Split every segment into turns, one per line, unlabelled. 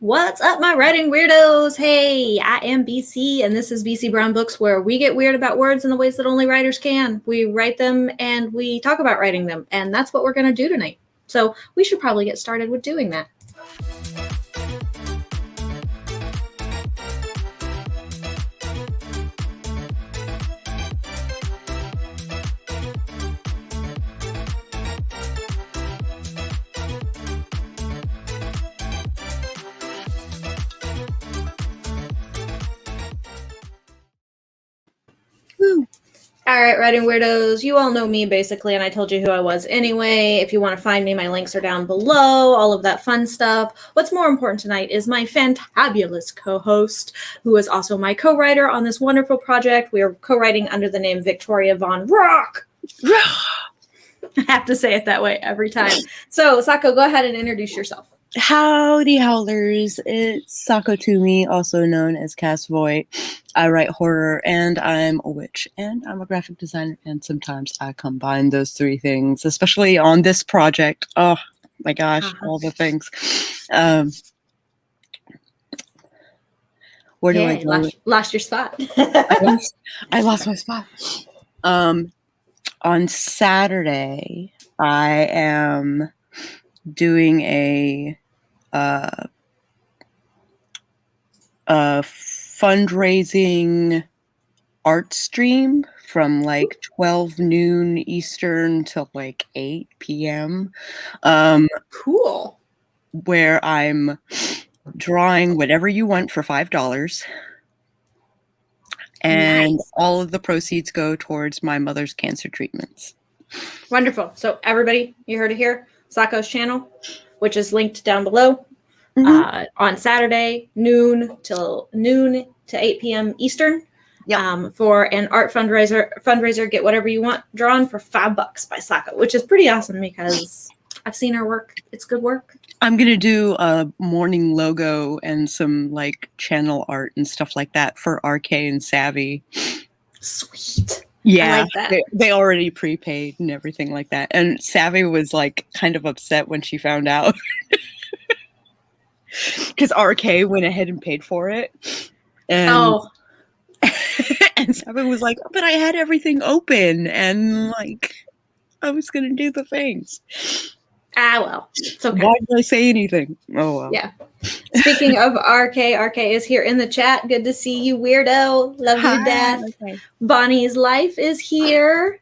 What's up, my writing weirdos? Hey, I am BC, and this is BC Brown Books, where we get weird about words in the ways that only writers can. We write them, and we talk about writing them, and that's what we're going to do tonight. So we should probably get started with doing that. Woo. All right, writing weirdos, you all know me basically, and I told you who I was anyway. If you want to find me, my links are down below, all of that fun stuff. What's more important tonight is my fantabulous co-host, who is also my co-writer on this wonderful project. We are co-writing under the name Victoria Von Roc. I have to say it that way every time. So, Sako, go ahead and introduce yourself.
Howdy, howlers. It's Sako Tumi, also known as Voit. I write horror, and I'm a witch, and I'm a graphic designer, and sometimes I combine those three things, especially on this project. Oh, my gosh, all the things. Where do I go?
Lost your spot.
I lost my spot. On Saturday, I am doing a fundraising art stream from like 12 noon Eastern till like 8 p.m.
Cool.
Where I'm drawing whatever you want for $5. And nice. All of the proceeds go towards my mother's cancer treatments.
Wonderful. So everybody, you heard it here. Sako's channel, which is linked down below, on Saturday, noon to 8 p.m. Eastern. Yep. For an art fundraiser, get whatever you want drawn for $5 by Sako, which is pretty awesome because I've seen her work. It's good work.
I'm going to do a morning logo and some like channel art and stuff like that for RK and Savy.
Sweet.
Yeah,
I like that.
They already prepaid and everything like that. And Savy was like kind of upset when she found out because RK went ahead and paid for it. And, and Savy was like, but I had everything open and like I was going to do the things.
Well, it's okay.
Why did I say anything? Oh, well.
Yeah. Speaking of RK is here in the chat. Good to see you, weirdo. Love you to death. Okay. Bonnie's Life is here.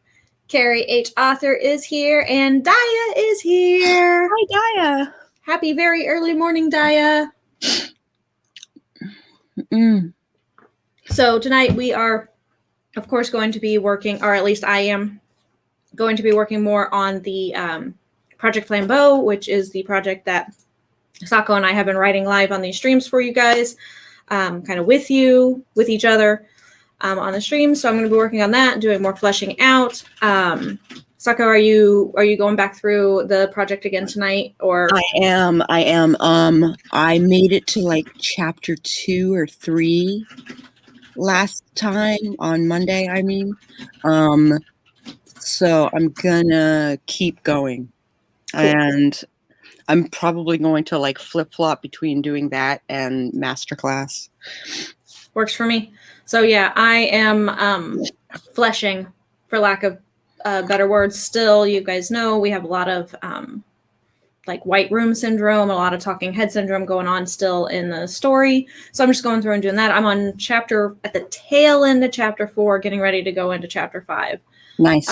Carrie H. Author is here. And Daya is here.
Hi, Daya.
Happy very early morning, Daya. So tonight we are, of course, going to be working, or at least I am going to be working more on the Project Flambeau, which is the project that Sako and I have been writing live on these streams for you guys, kind of with each other on the stream. So I'm going to be working on that, doing more fleshing out. Sako, are you going back through the project again tonight? Or
I am. I made it to like chapter 2 or 3 last time on Monday. I mean, so I'm gonna keep going. Cool. And I'm probably going to like flip-flop between doing that and masterclass.
Works for me. So yeah, I am fleshing, for lack of better words. Still, you guys know we have a lot of like white room syndrome, a lot of talking head syndrome going on still in the story. So I'm just going through and doing that. I'm on at the tail end of chapter 4, getting ready to go into chapter 5.
Nice.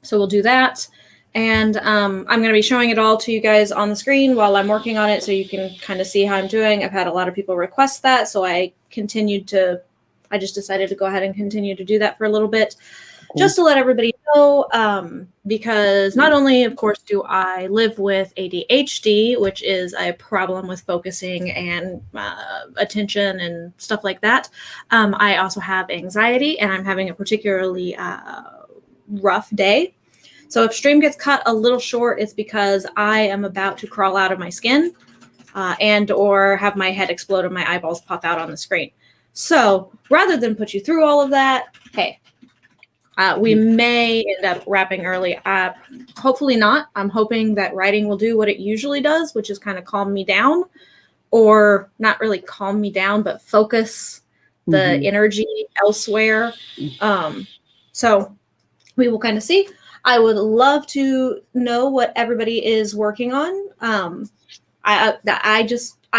So we'll do that. And I'm going to be showing it all to you guys on the screen while I'm working on it so you can kind of see how I'm doing. I've had a lot of people request that, so I just decided to go ahead and continue to do that for a little bit. Cool. Just to let everybody know, because not only, of course, do I live with ADHD, which is a problem with focusing and attention and stuff like that, I also have anxiety, and I'm having a particularly rough day. So if stream gets cut a little short, it's because I am about to crawl out of my skin and or have my head explode and my eyeballs pop out on the screen. So rather than put you through all of that, hey, we may end up wrapping early. Hopefully not. I'm hoping that writing will do what it usually does, which is kind of calm me down. or not really calm me down, but focus the energy elsewhere. So we will kind of see. I would love to know what everybody is working on. I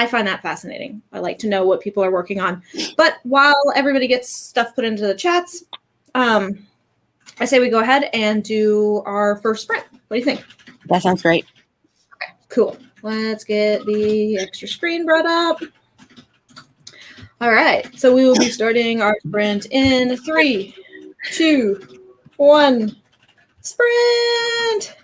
find that fascinating. I like to know what people are working on. But while everybody gets stuff put into the chats, I say we go ahead and do our first sprint. What do you think?
That sounds great.
Okay, cool. Let's get the extra screen brought up. All right. So we will be starting our sprint in 3, 2, 1. Sprint!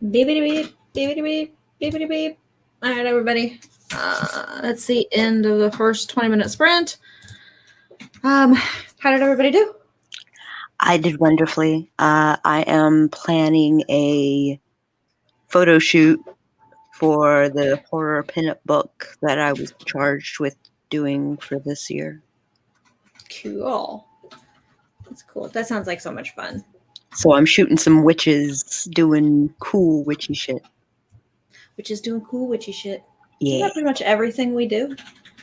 Beepity beep, beepity beep, beepity beep. All right, everybody. That's the end of the first 20-minute sprint. How did everybody do?
I did wonderfully. I am planning a photo shoot for the horror pinup book that I was charged with doing for this year.
Cool. That's cool. That sounds like so much fun.
So I'm shooting some witches doing cool witchy shit.
Witches doing cool witchy shit.
Yeah.
Isn't that pretty much everything we do?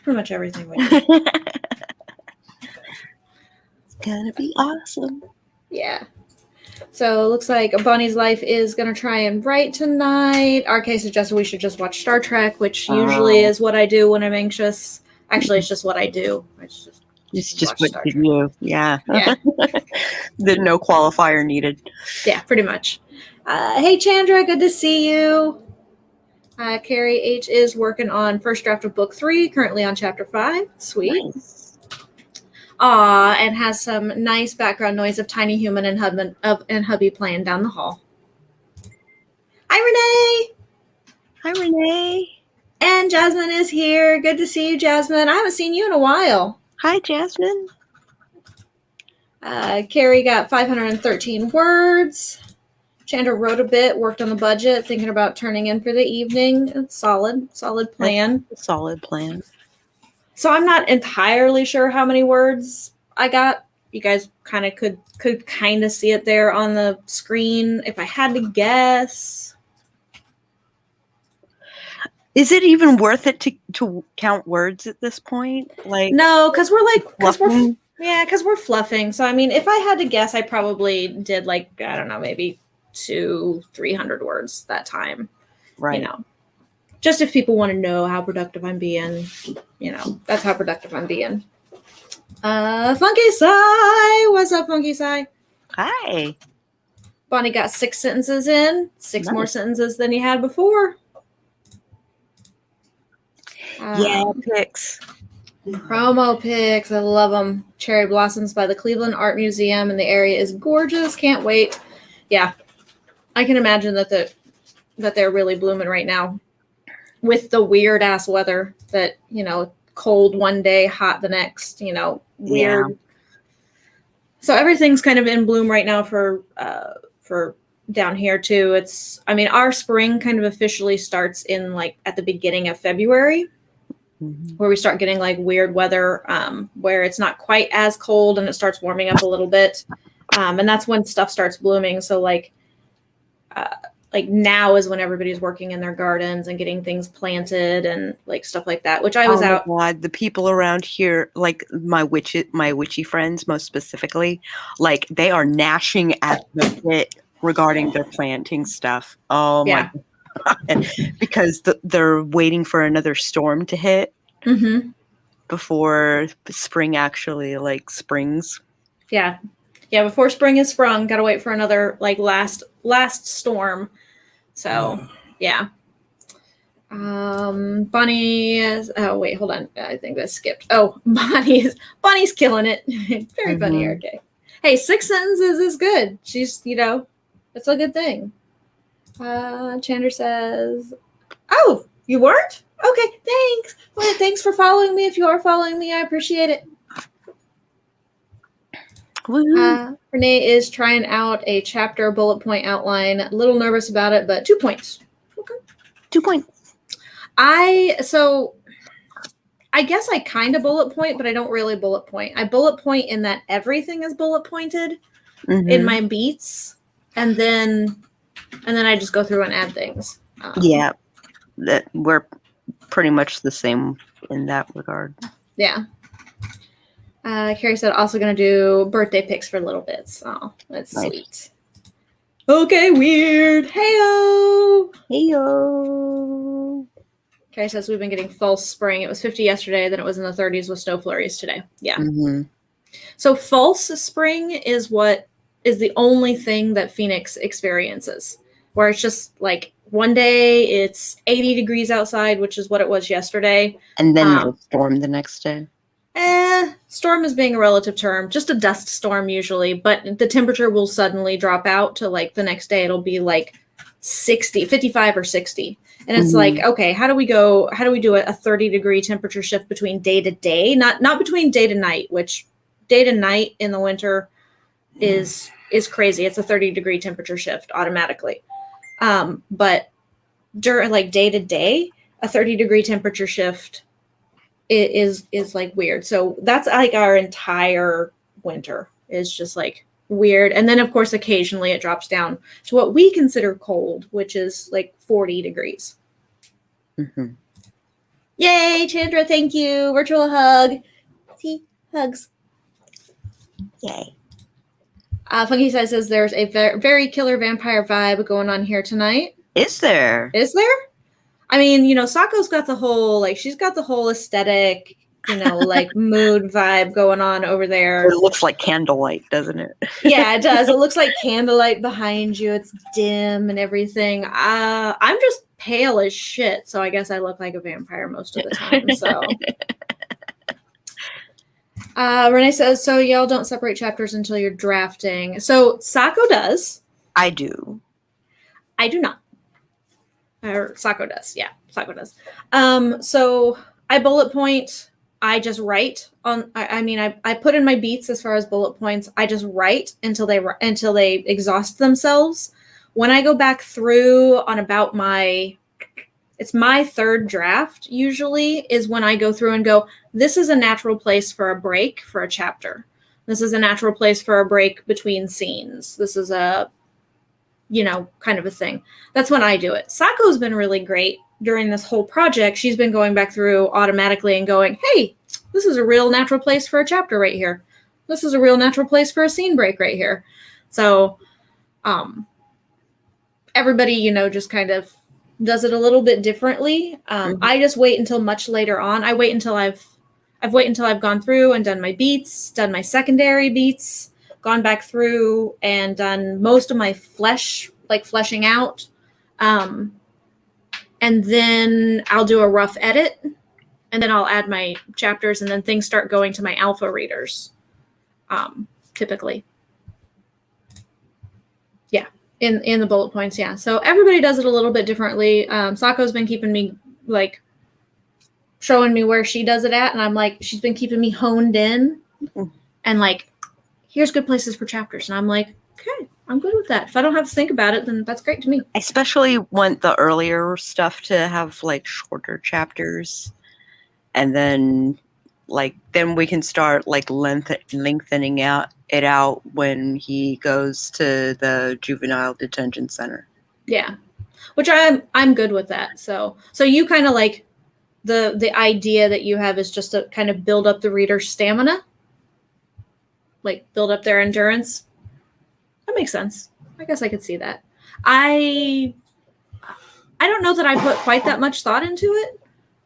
Pretty much everything we do.
It's gonna be awesome.
Yeah. So it looks like Bonnie's Life is going to try and write tonight. RK suggested we should just watch Star Trek, which usually is what I do when I'm anxious. Actually, it's just what I do.
It's just what you do. Yeah.
Yeah.
There's no qualifier needed.
Yeah, pretty much. Hey, Chandra, good to see you. Carrie H is working on first draft of book 3, currently on chapter 5. Sweet.
Nice.
And has some nice background noise of Tiny Human and hubby playing down the hall. Hi, Renee.
Hi, Renee.
And Jasmine is here. Good to see you, Jasmine. I haven't seen you in a while.
Hi, Jasmine.
Carrie got 513 words. Chandra wrote a bit, worked on the budget, thinking about turning in for the evening. It's solid plan.
That's a solid plan.
So I'm not entirely sure how many words I got. You guys kind of could kind of see it there on the screen. If I had to guess,
is it even worth it to count words at this point? Like,
no, because
fluffing?
we're fluffing. So I mean, if I had to guess, I probably did I don't know, maybe 200-300 words that time.
Right.
Just if people want to know how productive I'm being, that's how productive I'm being. Funky Sai. What's up, Funky Sai?
Hi.
Bonnie got 6 sentences in, 6
Nice.
more sentences than he had before.
Pics.
Promo pics. I love them. Cherry blossoms by the Cleveland Art Museum, and the area is gorgeous. Can't wait. Yeah. I can imagine that they're really blooming right now. With the weird ass weather that, cold one day, hot the next, weird. Yeah. So everything's kind of in bloom right now for down here too. Our spring kind of officially starts in at the beginning of February, where we start getting weird weather, where it's not quite as cold and it starts warming up a little bit. And that's when stuff starts blooming. So now is when everybody's working in their gardens and getting things planted and stuff like that, which I was out.
Oh my God, the people around here, my witchy friends, most specifically, they are gnashing at the bit regarding their planting stuff. Oh my God. Because they're waiting for another storm to hit before spring actually springs.
Yeah. Yeah. Before spring is sprung, got to wait for another last storm. So, yeah. Bonnie is, oh, wait, hold on. I think that skipped. Oh, Bonnie's killing it. Very funny, RK. Hey, 6 sentences is good. She's, it's a good thing. Chandra says, oh, you weren't? Okay, thanks. Well, thanks for following me. If you are following me, I appreciate it. Renee is trying out a chapter bullet point outline. A little nervous about it, but 2 points. Okay.
2 points.
I guess I kind of bullet point, but I don't really bullet point. I bullet point in that everything is bullet pointed in my beats, and then I just go through and add things.
That we're pretty much the same in that regard. Yeah.
Carrie said also going to do birthday pics for little bits. Oh, that's nice. Sweet. Okay, weird. Heyo.
Heyo.
Carrie says we've been getting false spring. It was 50 yesterday, then it was in the 30s with snow flurries today. Yeah. So false spring is the only thing that Phoenix experiences, where it's just one day it's 80 degrees outside, which is what it was yesterday.
And then a storm the next day.
Storm is being a relative term, just a dust storm usually, but the temperature will suddenly drop out to the next day. It'll be 55 or 60. And it's like, okay, how do we do a 30-degree temperature shift between day to day? Not between day to night, which day to night in the winter is crazy. It's a 30-degree temperature shift automatically. But during like day to day, a 30-degree temperature shift is like weird. So that's like our entire winter is just like weird. And then of course occasionally it drops down to what we consider cold, which is like 40 degrees. Yay, Chandra, thank you. Virtual hug. See, hugs.
Yay.
Funky Size says there's a very killer vampire vibe going on here tonight.
Is there?
I mean, you know, Sako's got the whole, like, she's got the whole aesthetic, you know, like mood vibe going on over there.
It looks like candlelight, doesn't it?
Yeah, it does. It looks like candlelight behind you. It's dim and everything. I'm just pale as shit, so I guess I look like a vampire most of the time. So, Renee says, so y'all don't separate chapters until you're drafting. So Sako does.
I do.
I do not. Or Sako does. Yeah, Sako does. So I bullet point. I just write on. I put in my beats as far as bullet points. I just write until they exhaust themselves. When I go back through on about it's my third draft usually is when I go through and go, this is a natural place for a break for a chapter. This is a natural place for a break between scenes. This is a, you know, kind of a thing. That's when I do it. Sako's been really great during this whole project. She's been going back through automatically and going, hey, this is a real natural place for a chapter right here. This is a real natural place for a scene break right here. So everybody, you know, just kind of does it a little bit differently. I just wait until much later on. I wait until I've gone through and done my beats, done my secondary beats, gone back through and done most of my fleshing out. And then I'll do a rough edit and then I'll add my chapters and then things start going to my alpha readers. Typically. Yeah. In the bullet points. Yeah. So everybody does it a little bit differently. Sako's been keeping me like showing me where she does it at. And I'm like, she's been keeping me honed in and like, here's good places for chapters. And I'm like, okay, I'm good with that. If I don't have to think about it, then that's great to me.
I especially want the earlier stuff to have like shorter chapters. And then we can start like lengthening it out when he goes to the juvenile detention center.
Yeah. Which I'm good with that. So you kind of like the idea that you have is just to kind of build up the reader's stamina. Like build up their endurance. That makes sense. I guess I could see that. I don't know that I put quite that much thought into it.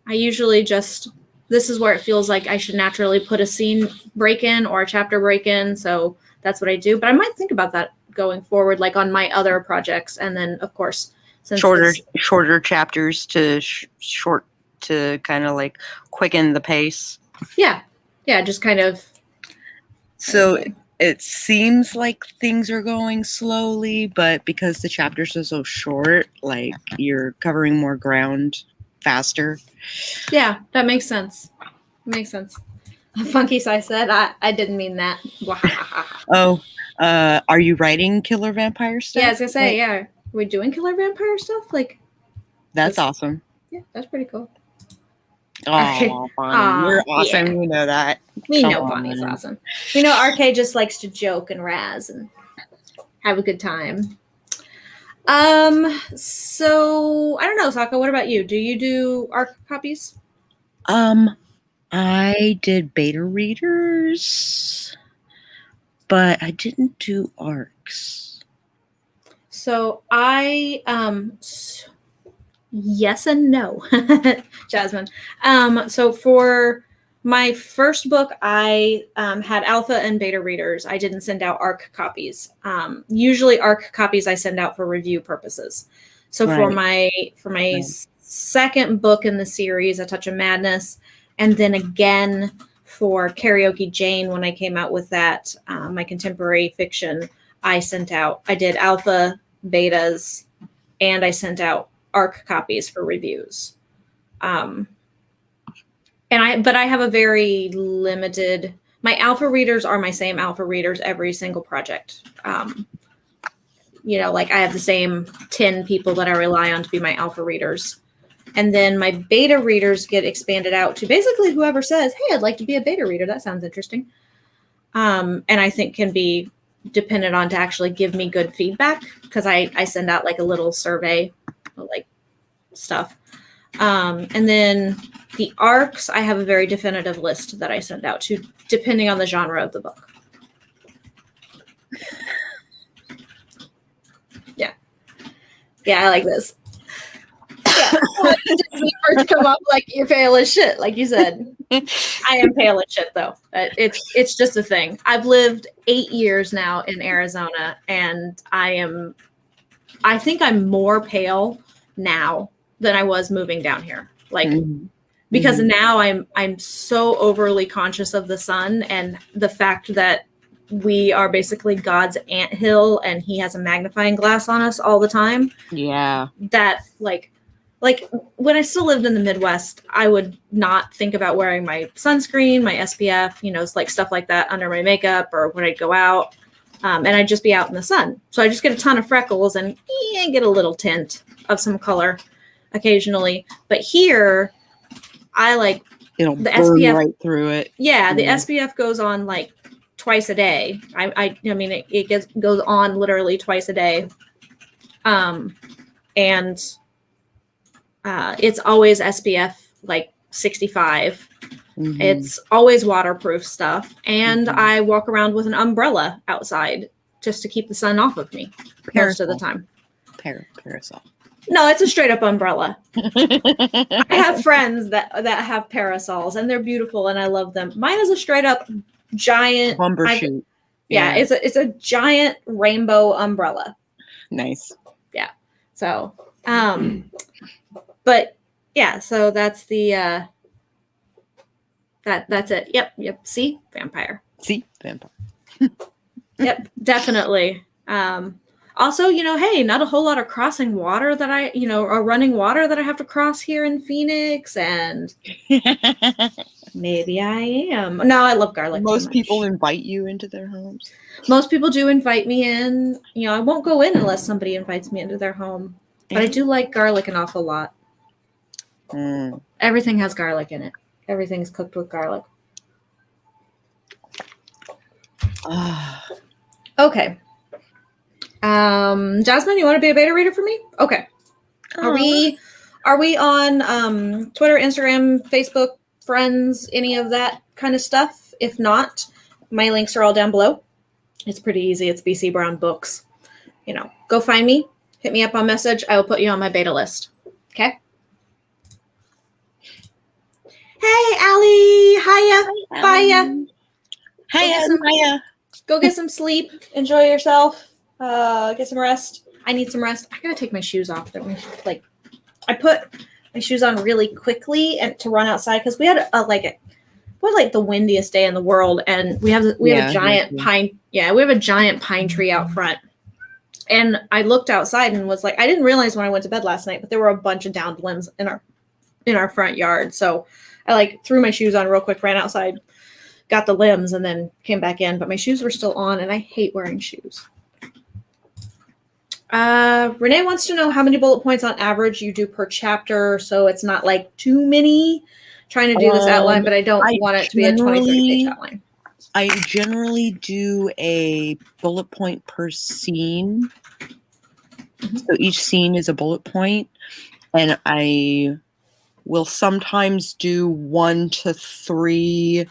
I usually just, this is where it feels like I should naturally put a scene break in or a chapter break in. So that's what I do. But I might think about that going forward, like on my other projects. And then of course, since
shorter chapters to to kind of like quicken the pace.
Yeah. Yeah. Just kind of.
So it seems like things are going slowly, but because the chapters are so short, like you're covering more ground faster.
Yeah, that makes sense. Makes sense. Funky Size said, I didn't mean that.
Are you writing killer vampire stuff?
Yeah, I was gonna say, yeah. Are we doing killer vampire stuff? Like,
that's awesome.
Yeah, that's pretty cool.
Oh, Bonnie, you're awesome. Yeah. You know that.
We know Bonnie's awesome. We know RK just likes to joke and razz and have a good time. So I don't know, Sako, what about you? Do you do ARC copies?
I did beta readers, but I didn't do ARCs.
So I yes and no. Jasmine. So for my first book, I had alpha and beta readers. I didn't send out ARC copies. Usually ARC copies I send out for review purposes. So for my second book in the series, A Touch of Madness, and then again for Karaoke Jane, when I came out with that, my contemporary fiction, I did alpha, betas, and I sent out ARC copies for reviews. But I have a very limited, my alpha readers are my same alpha readers every single project. Like I have the same 10 people that I rely on to be my alpha readers. And then my beta readers get expanded out to basically whoever says, hey, I'd like to be a beta reader. That sounds interesting. And I think can be dependent on to actually give me good feedback, because I send out like a little survey, like stuff. And then the ARCs, I have a very definitive list that I send out to, depending on the genre of the book. Yeah, I like this. Yeah. First come up like you're pale as shit, like you said. I am pale as shit, though. It's just a thing. I've lived 8 years now in Arizona, and I think I'm more pale now than I was moving down here. Like, because now I'm so overly conscious of the sun and the fact that we are basically God's anthill, and he has a magnifying glass on us all the time.
Yeah.
That like when I still lived in the Midwest, I would not think about wearing my sunscreen, my SPF, like stuff like that under my makeup or when I'd go out. And I'd just be out in the sun. So I just get a ton of freckles and get a little tint of some color occasionally. But here, I like
it'll
the
burn
SPF
right through it.
Yeah, the SPF goes on like twice a day. I mean, it goes on literally twice a day. And it's always SPF like 65. It's always waterproof stuff. And I walk around with an umbrella outside just to keep the sun off of me most of the time.
Parasol.
No, it's a straight up umbrella. I have friends that have parasols, and they're beautiful, and I love them. Mine is a straight up giant
bumbershoot.
Yeah, it's a giant rainbow umbrella.
Nice.
Yeah. So, but yeah, so that's the that's it. Yep. See, vampire. Yep, definitely. Also, hey, not a whole lot of crossing water that or running water that I have to cross here in Phoenix, and maybe I am. No, I love garlic.
Most people invite you into their homes.
Most people do invite me in. I won't go in unless somebody invites me into their home. But I do like garlic an awful lot. Everything has garlic in it. Everything's cooked with garlic. Okay. Jasmine, you want to be a beta reader for me? Okay. Are we on Twitter, Instagram, Facebook, Friends, any of that kind of stuff? If not, my links are all down below. It's pretty easy. It's BC Brown Books. Go find me. Hit me up on message. I will put you on my beta list. Okay? Hey, Allie. Hiya. Bye.
Hiya.
Go get some sleep. Enjoy yourself. Get some rest. I need some rest. I gotta take my shoes off. I put my shoes on really quickly and to run outside because we had the windiest day in the world, and we have a giant pine. Yeah, we have a giant pine tree out front. And I looked outside and was like, I didn't realize when I went to bed last night, but there were a bunch of downed limbs in our front yard. So I threw my shoes on real quick, ran outside, got the limbs, and then came back in. But my shoes were still on, and I hate wearing shoes. Renee wants to know how many bullet points on average you do per chapter, so it's not like too many. Trying to do this outline, but I don't want it to be a 20-30 page outline.
I generally do a bullet point per scene. So each scene is a bullet point, and I will sometimes do 1 to 3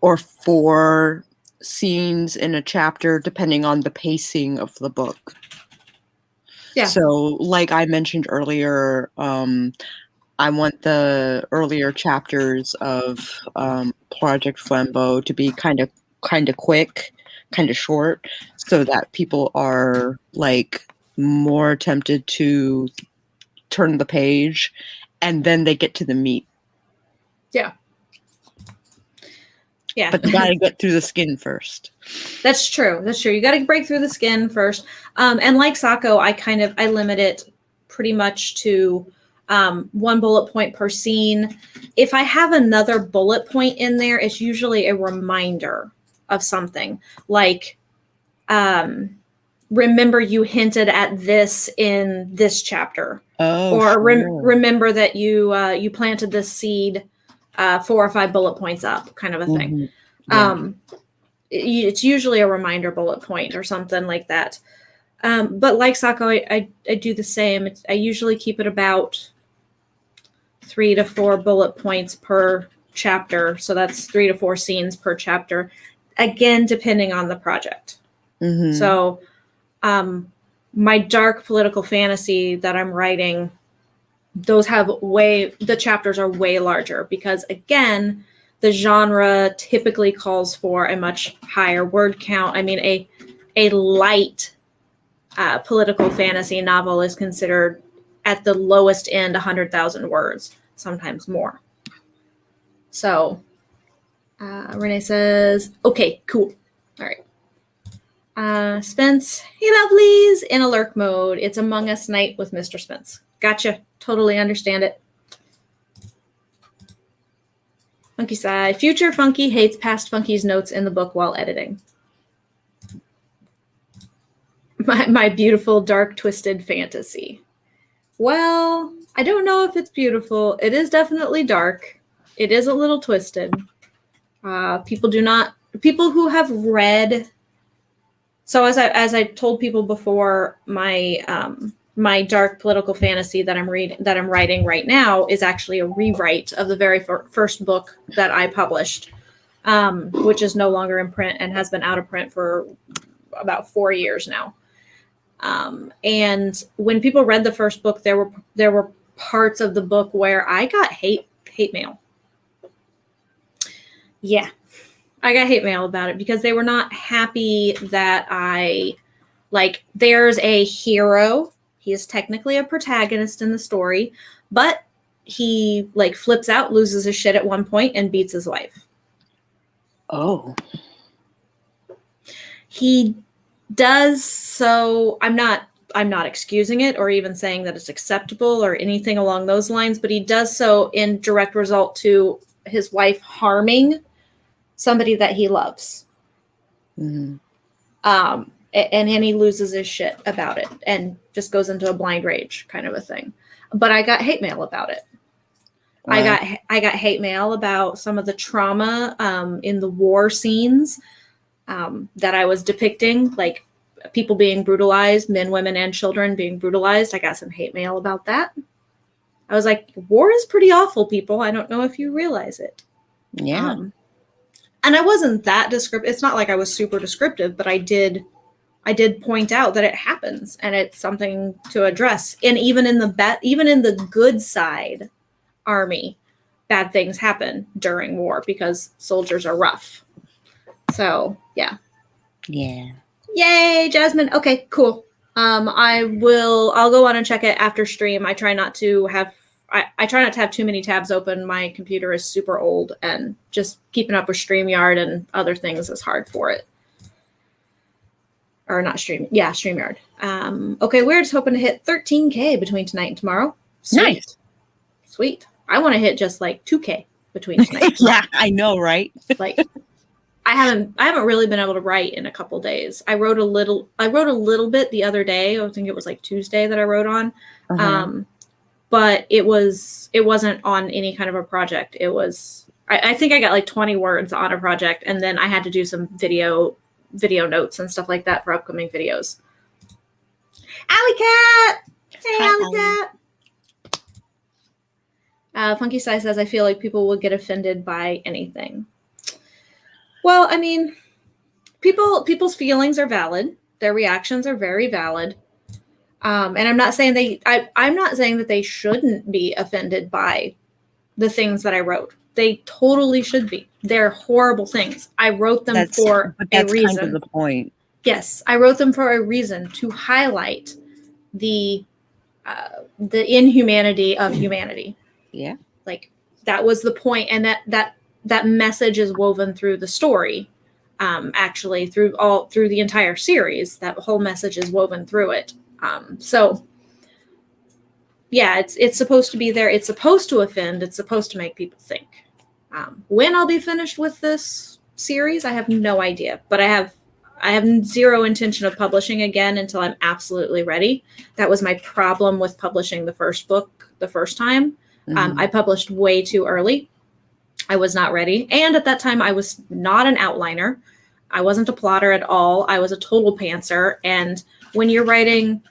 or 4 scenes in a chapter, depending on the pacing of the book. Yeah. So, like I mentioned earlier, I want the earlier chapters of Project Flambeau to be kind of quick, kind of short, so that people are more tempted to turn the page, and then they get to the meat.
Yeah. Yeah.
But you got to get through the skin first.
That's true. That's true. You got to break through the skin first. And like Sako, I limit it pretty much to 1 bullet point per scene. If I have another bullet point in there, it's usually a reminder of something, like remember you hinted at this in this chapter, or remember that you planted this seed 4 or 5 bullet points up, kind of a thing. Yeah. It's usually a reminder bullet point or something like that. But like Sako, I do the same. I usually keep it about 3 to 4 bullet points per chapter. So that's 3 to 4 scenes per chapter. Again, depending on the project. Mm-hmm. So my dark political fantasy that I'm writing, the chapters are way larger because, again, the genre typically calls for a much higher word count. I mean, a light political fantasy novel is considered at the lowest end 100,000 words, sometimes more. So Renee says, okay, cool. All right. Spence, hey lovelies, in a lurk mode. It's Among Us night with Mr. Spence. Gotcha. Totally understand it. Funky side. Future Funky hates past Funky's notes in the book while editing. My beautiful, dark, twisted fantasy. Well, I don't know if it's beautiful. It is definitely dark. It is a little twisted. People who have read. So as I told people before, my dark political fantasy that I'm writing right now is actually a rewrite of the very first book that I published, which is no longer in print and has been out of print for about 4 years now. And when people read the first book, there were parts of the book where I got hate mail. Yeah, I got hate mail about it because they were not happy that there's a hero. He is technically a protagonist in the story, but he flips out, loses his shit at one point, and beats his wife.
Oh.
He does so. I'm not excusing it or even saying that it's acceptable or anything along those lines, but he does so in direct result to his wife harming somebody that he loves. Mm-hmm. And he loses his shit about it and just goes into a blind rage kind of a thing. But I got hate mail about it. Wow. I got hate mail about some of the trauma in the war scenes that I was depicting, like people being brutalized, men, women, and children being brutalized. I got some hate mail about that. I was like, war is pretty awful, people. I don't know if you realize it.
Yeah.
And I wasn't that descriptive. It's not like I was super descriptive, but I did point out that it happens and it's something to address. And even in the good side army, bad things happen during war because soldiers are rough. So yeah.
Yeah.
Yay, Jasmine. Okay, cool. I'll go on and check it after stream. I try not to have too many tabs open. My computer is super old and just keeping up with StreamYard and other things is hard for it. Or not StreamYard. Okay, we're just hoping to hit 13K between tonight and tomorrow. Sweet.
Nice.
Sweet. I want to hit just 2K between tonight and tomorrow.
Yeah, I know, right?
I haven't really been able to write in a couple days. I wrote a little bit the other day. I think it was Tuesday that I wrote on. Uh-huh. But it wasn't on any kind of a project. It was, I think I got 20 words on a project, and then I had to do some video notes and stuff like that for upcoming videos. Alley Cat! Hey, Alley Cat! Funky Sai says, I feel like people will get offended by anything. Well, I mean, people's feelings are valid. Their reactions are very valid. And I'm not saying I'm not saying that they shouldn't be offended by the things that I wrote. They totally should be. They're horrible things. I wrote them for a reason.
Kind of the point.
Yes, I wrote them for a reason, to highlight the inhumanity of humanity.
Yeah.
That was the point, and that that message is woven through the story. Actually, through the entire series, that whole message is woven through it. So yeah, it's supposed to be there. It's supposed to offend. It's supposed to make people think. When I'll be finished with this series, I have no idea, but I have zero intention of publishing again until I'm absolutely ready. That was my problem with publishing the first book the first time. I published way too early. I was not ready. And at that time, I was not an outliner. I wasn't a plotter at all. I was a total pantser. And when you're writing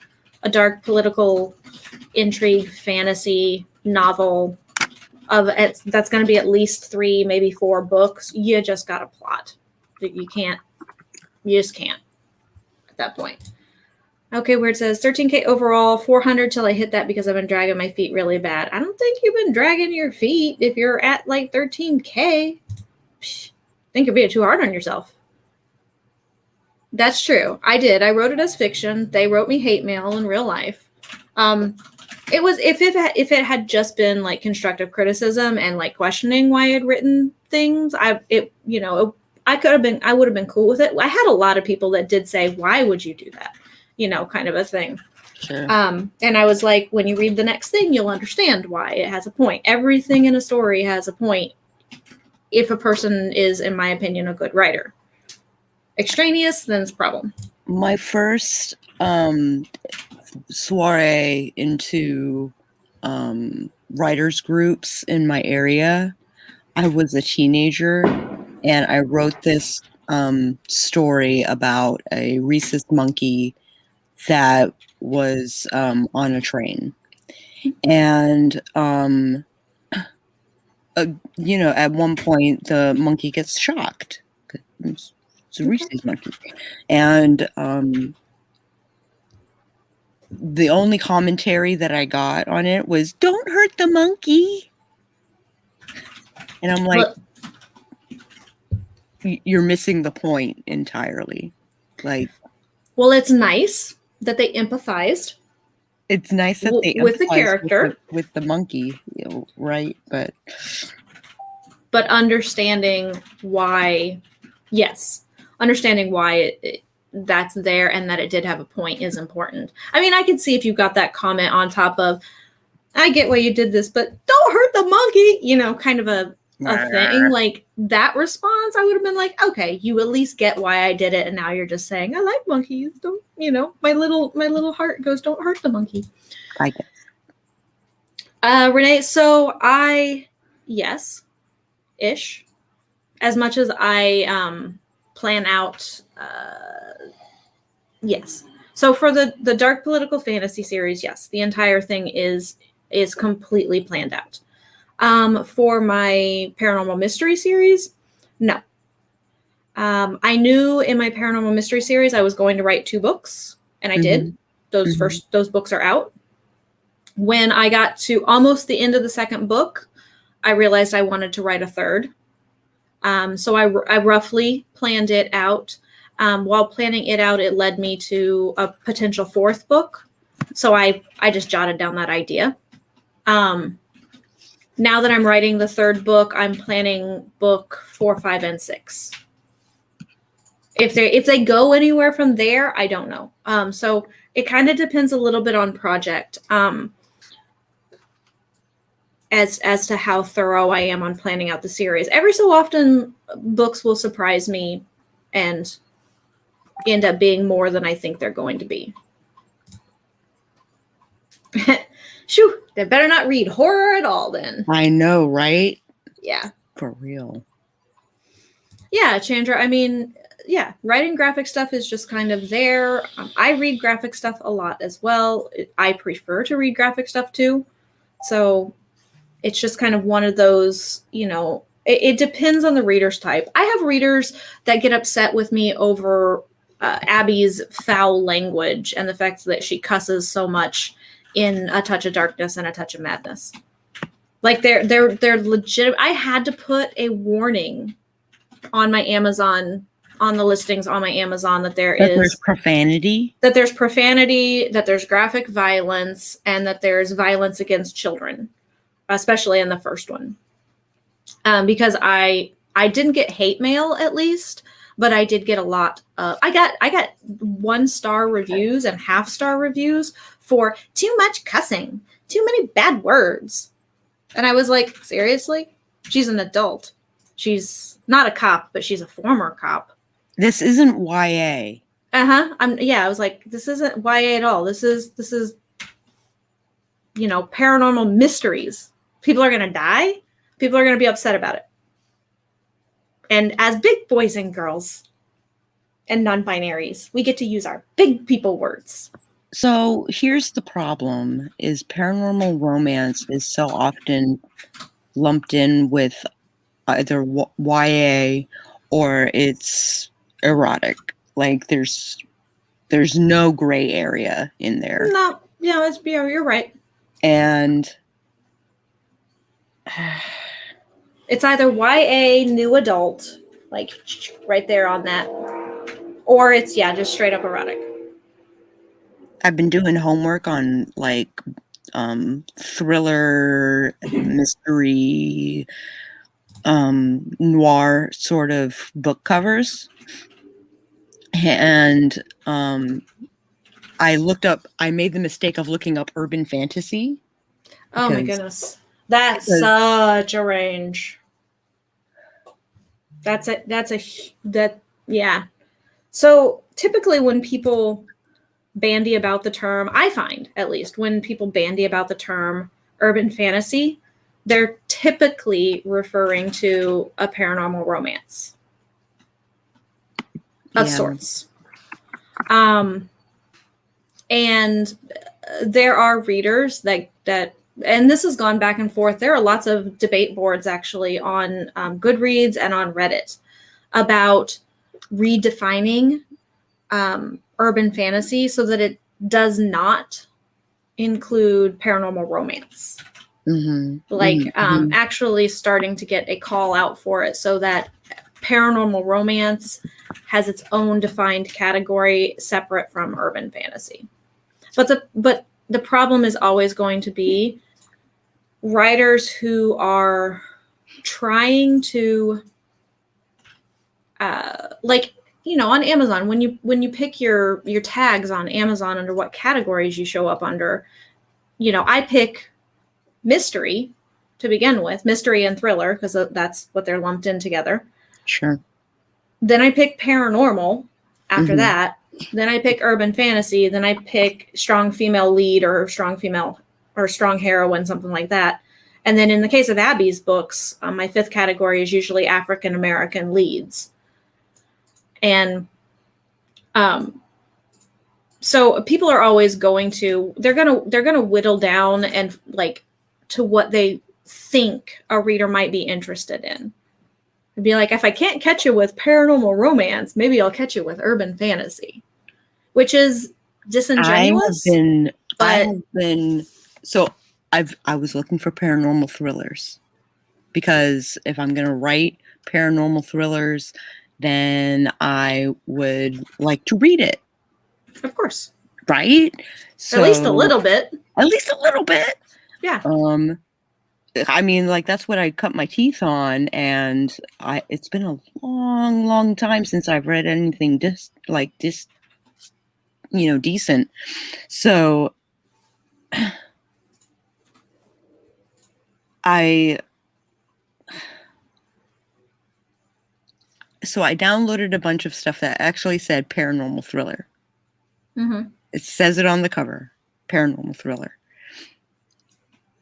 a dark political intrigue fantasy novel that's going to be at least 3, maybe 4 books, you just got to plot. You just can't at that point. Okay, where it says 13K overall, 400 till I hit that because I've been dragging my feet really bad. I don't think you've been dragging your feet if you're at like 13K. Psh, I think you're being too hard on yourself. That's true. I did. I wrote it as fiction. They wrote me hate mail in real life. It was if it had just been like constructive criticism and like questioning why I'd written things, I would have been cool with it. I had a lot of people that did say, "Why would you do that?" Kind of a thing.
Sure.
And I was like, when you read the next thing, you'll understand why it has a point. Everything in a story has a point if a person is, in my opinion, a good writer. Extraneous, then it's a problem.
My first soiree into writers groups in my area, I was a teenager, and I wrote this story about a rhesus monkey that was on a train. And at one point the monkey gets shocked. It's a rhesus monkey. And the only commentary that I got on it was, "Don't hurt the monkey." And I'm like, you're missing the point entirely. Like,
well, it's nice that they empathized.
It's nice that they
with the character,
with the monkey, right?
But understanding why, understanding why that's there and that it did have a point is important. I mean, I could see if you got that comment on top of, "I get why you did this, but don't hurt the monkey," kind of a thing. Like that response, I would have been like, okay, you at least get why I did it, and now you're just saying, "I like monkeys. Don't my little heart goes, don't hurt the monkey."
I guess.
Renee, so ish, as much as I plan out, yes. So for the dark political fantasy series, yes, the entire thing is completely planned out. For my paranormal mystery series, no. I knew in my paranormal mystery series I was going to write 2 books, and I did. Those books are out. When I got to almost the end of the second book, I realized I wanted to write a third. So I roughly planned it out. While planning it out, it led me to a potential 4th book. So I just jotted down that idea. Now that I'm writing the 3rd book, I'm planning book 4, 5, and 6. If they go anywhere from there, I don't know. So it kind of depends a little bit on project. As to how thorough I am on planning out the series. Every so often, books will surprise me and end up being more than I think they're going to be. Shoo, they better not read horror at all then.
I know, right?
Yeah.
For real.
Yeah, Chandra, I mean, yeah, writing graphic stuff is just kind of there. I read graphic stuff a lot as well. I prefer to read graphic stuff too. So it's just kind of one of those, it depends on the reader's type. I have readers that get upset with me over Abby's foul language and the fact that she cusses so much in A Touch of Darkness and A Touch of Madness. Like they're legit. I had to put a warning on my Amazon, on the listings on my Amazon, that there's
profanity,
that there's graphic violence, and that there's violence against children, especially in the first one. because I didn't get hate mail, at least, but I did get a lot of, I got 1-star reviews and half-star reviews for too much cussing, too many bad words. And I was like, seriously? She's an adult. She's not a cop, but she's a former cop.
This isn't YA.
I was like, this isn't YA at all. This is paranormal mysteries. People are gonna die. People are gonna be upset about it. And as big boys and girls and non-binaries, we get to use our big people words.
So here's the problem: is paranormal romance is so often lumped in with either YA or it's erotic. Like there's no gray area in there.
No, yeah, you're right.
And
it's either YA, new adult, like right there on that, or it's just straight up erotic.
I've been doing homework on like thriller, mystery, noir sort of book covers. And I made the mistake of looking up urban fantasy.
Oh my goodness. That's such a range. Yeah. So typically when people bandy about the term, I find at least when people bandy about the term urban fantasy, they're typically referring to a paranormal romance of sorts. And there are readers that and this has gone back and forth. There are lots of debate boards actually on Goodreads and on Reddit about redefining urban fantasy so that it does not include paranormal romance. Actually starting to get a call out for it so that paranormal romance has its own defined category separate from urban fantasy. But the problem is always going to be writers who are trying to on Amazon, when you pick your tags on Amazon under what categories you show up under, I pick mystery to begin with, mystery and thriller, because that's what they're lumped in together.
Sure.
Then I pick paranormal after that. Then I pick urban fantasy. Then I pick strong female lead or strong female or strong heroine, something like that. And then in the case of Abby's books, my 5th category is usually African American leads. And so people are always they're gonna whittle down and like to what they think a reader might be interested in. It'd be like, if I can't catch you with paranormal romance, maybe I'll catch you with urban fantasy, which is disingenuous.
I was looking for paranormal thrillers because if I'm going to write paranormal thrillers, then I would like to read it.
Of course.
Right?
At least a little bit.
Yeah. I mean, like, that's what I cut my teeth on, and it's been a long, long time since I've read anything decent. So I downloaded a bunch of stuff that actually said paranormal thriller. It says it on the cover, paranormal thriller.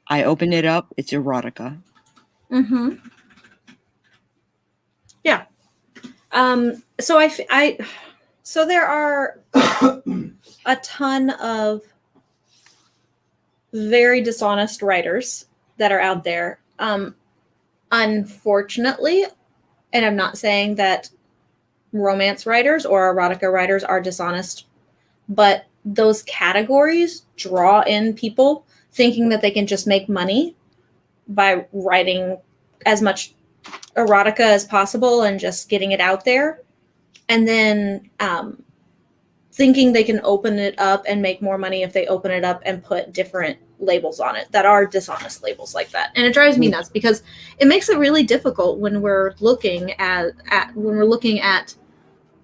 I open it up. It's erotica.
Yeah. So there are a ton of very dishonest writers that are out there. Unfortunately, and I'm not saying that romance writers or erotica writers are dishonest, but those categories draw in people thinking that they can just make money by writing as much erotica as possible and just getting it out there. And then thinking they can open it up and make more money if they open it up and put different labels on it that are dishonest labels like that. And it drives me nuts because it makes it really difficult when we're looking at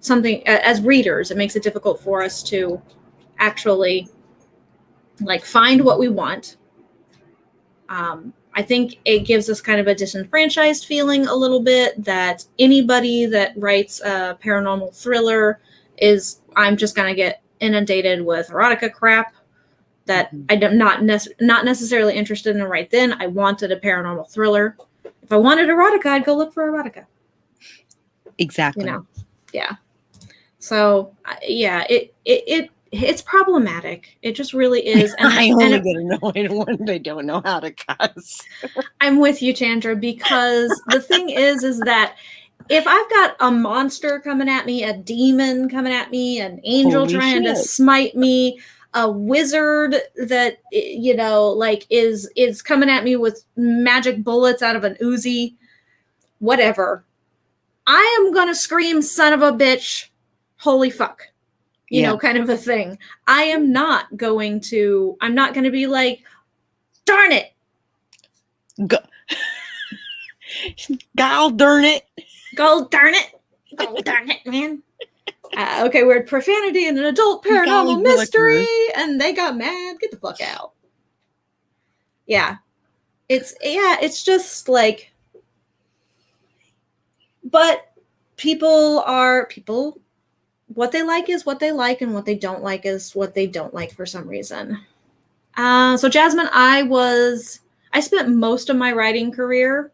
something as readers. It makes it difficult for us to actually like find what we want. I think it gives us kind of a disenfranchised feeling a little bit that anybody that writes a paranormal thriller I'm just going to get inundated with erotica crap that I'm not necessarily interested in right then. I wanted a paranormal thriller. If I wanted erotica, I'd go look for erotica.
Exactly.
You know? Yeah. So yeah, it's problematic. It just really is. And
I only get annoyed when they don't know how to cuss.
I'm with you, Chandra, because the thing is that if I've got a monster coming at me, a demon coming at me, an angel trying to smite me, a wizard that, you know, like is coming at me with magic bullets out of an Uzi, whatever, I am going to scream, son of a bitch, holy fuck, you know, kind of a thing. I'm not going to be like, darn it.
God darn it.
God darn it. God darn it, man. Okay, we're at profanity and an adult paranormal mystery, and they got mad. Get the fuck out. Yeah. It's just like, but people, what they like is what they like, and what they don't like is what they don't like for some reason. So Jasmine, I spent most of my writing career,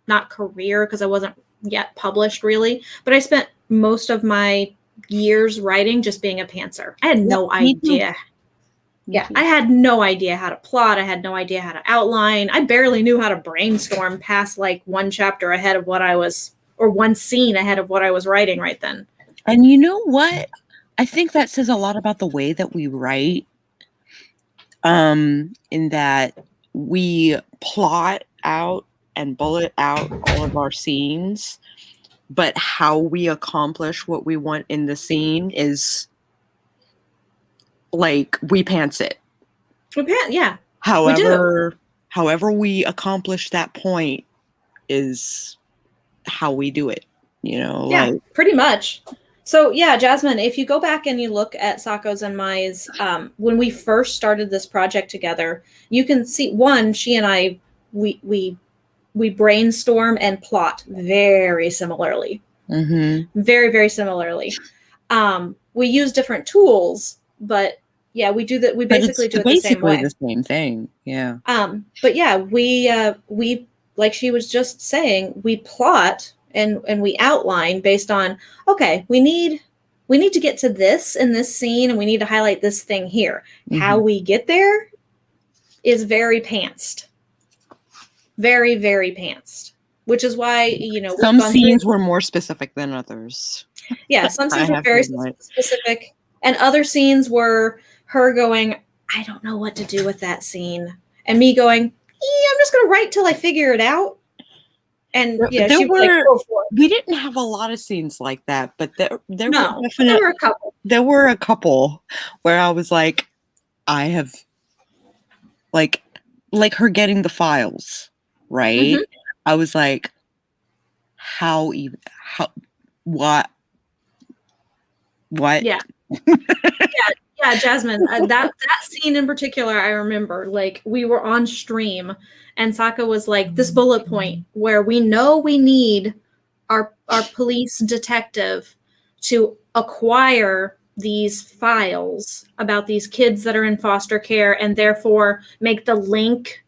not career because I wasn't yet published really, but I spent most of my years writing just being a pantser. I had no idea. Yeah, I had no idea how to plot. I had no idea how to outline. I barely knew how to brainstorm past like one chapter ahead of what I was, or one scene ahead of what I was writing right then.
And you know what? I think that says a lot about the way that we write, in that we plot out and bullet out all of our scenes, but how we accomplish what we want in the scene is like we pants it.
Yeah.
However we accomplish that point is how we do it, you know?
Yeah,
like,
pretty much. So yeah, Jasmine, if you go back and you look at Sako's and my's, when we first started this project together, you can see, one, she and I, we brainstorm and plot very similarly. Very, very similarly. We use different tools, but yeah, we do that. We basically do it the same way.
The same thing. Yeah.
But yeah, we, like she was just saying, we plot and we outline based on, okay, we need to get to this in this scene, and we need to highlight this thing here. How we get there is very pantsed. Very, very pantsed. Which is why, you know,
some scenes were more specific than others.
Yeah, some scenes were very specific, and other scenes were her going, I don't know what to do with that scene, and me going, I'm just going to write till I figure it out. And yeah, she was like, go for it.
We didn't have a lot of scenes like that, but there
were a couple.
There were a couple where I was like, I have like her getting the files, right? I was like, what?
Yeah. Yeah, Jasmine, that scene in particular, I remember, like, we were on stream and Sako was like, this bullet point where we know we need our police detective to acquire these files about these kids that are in foster care, and therefore make the link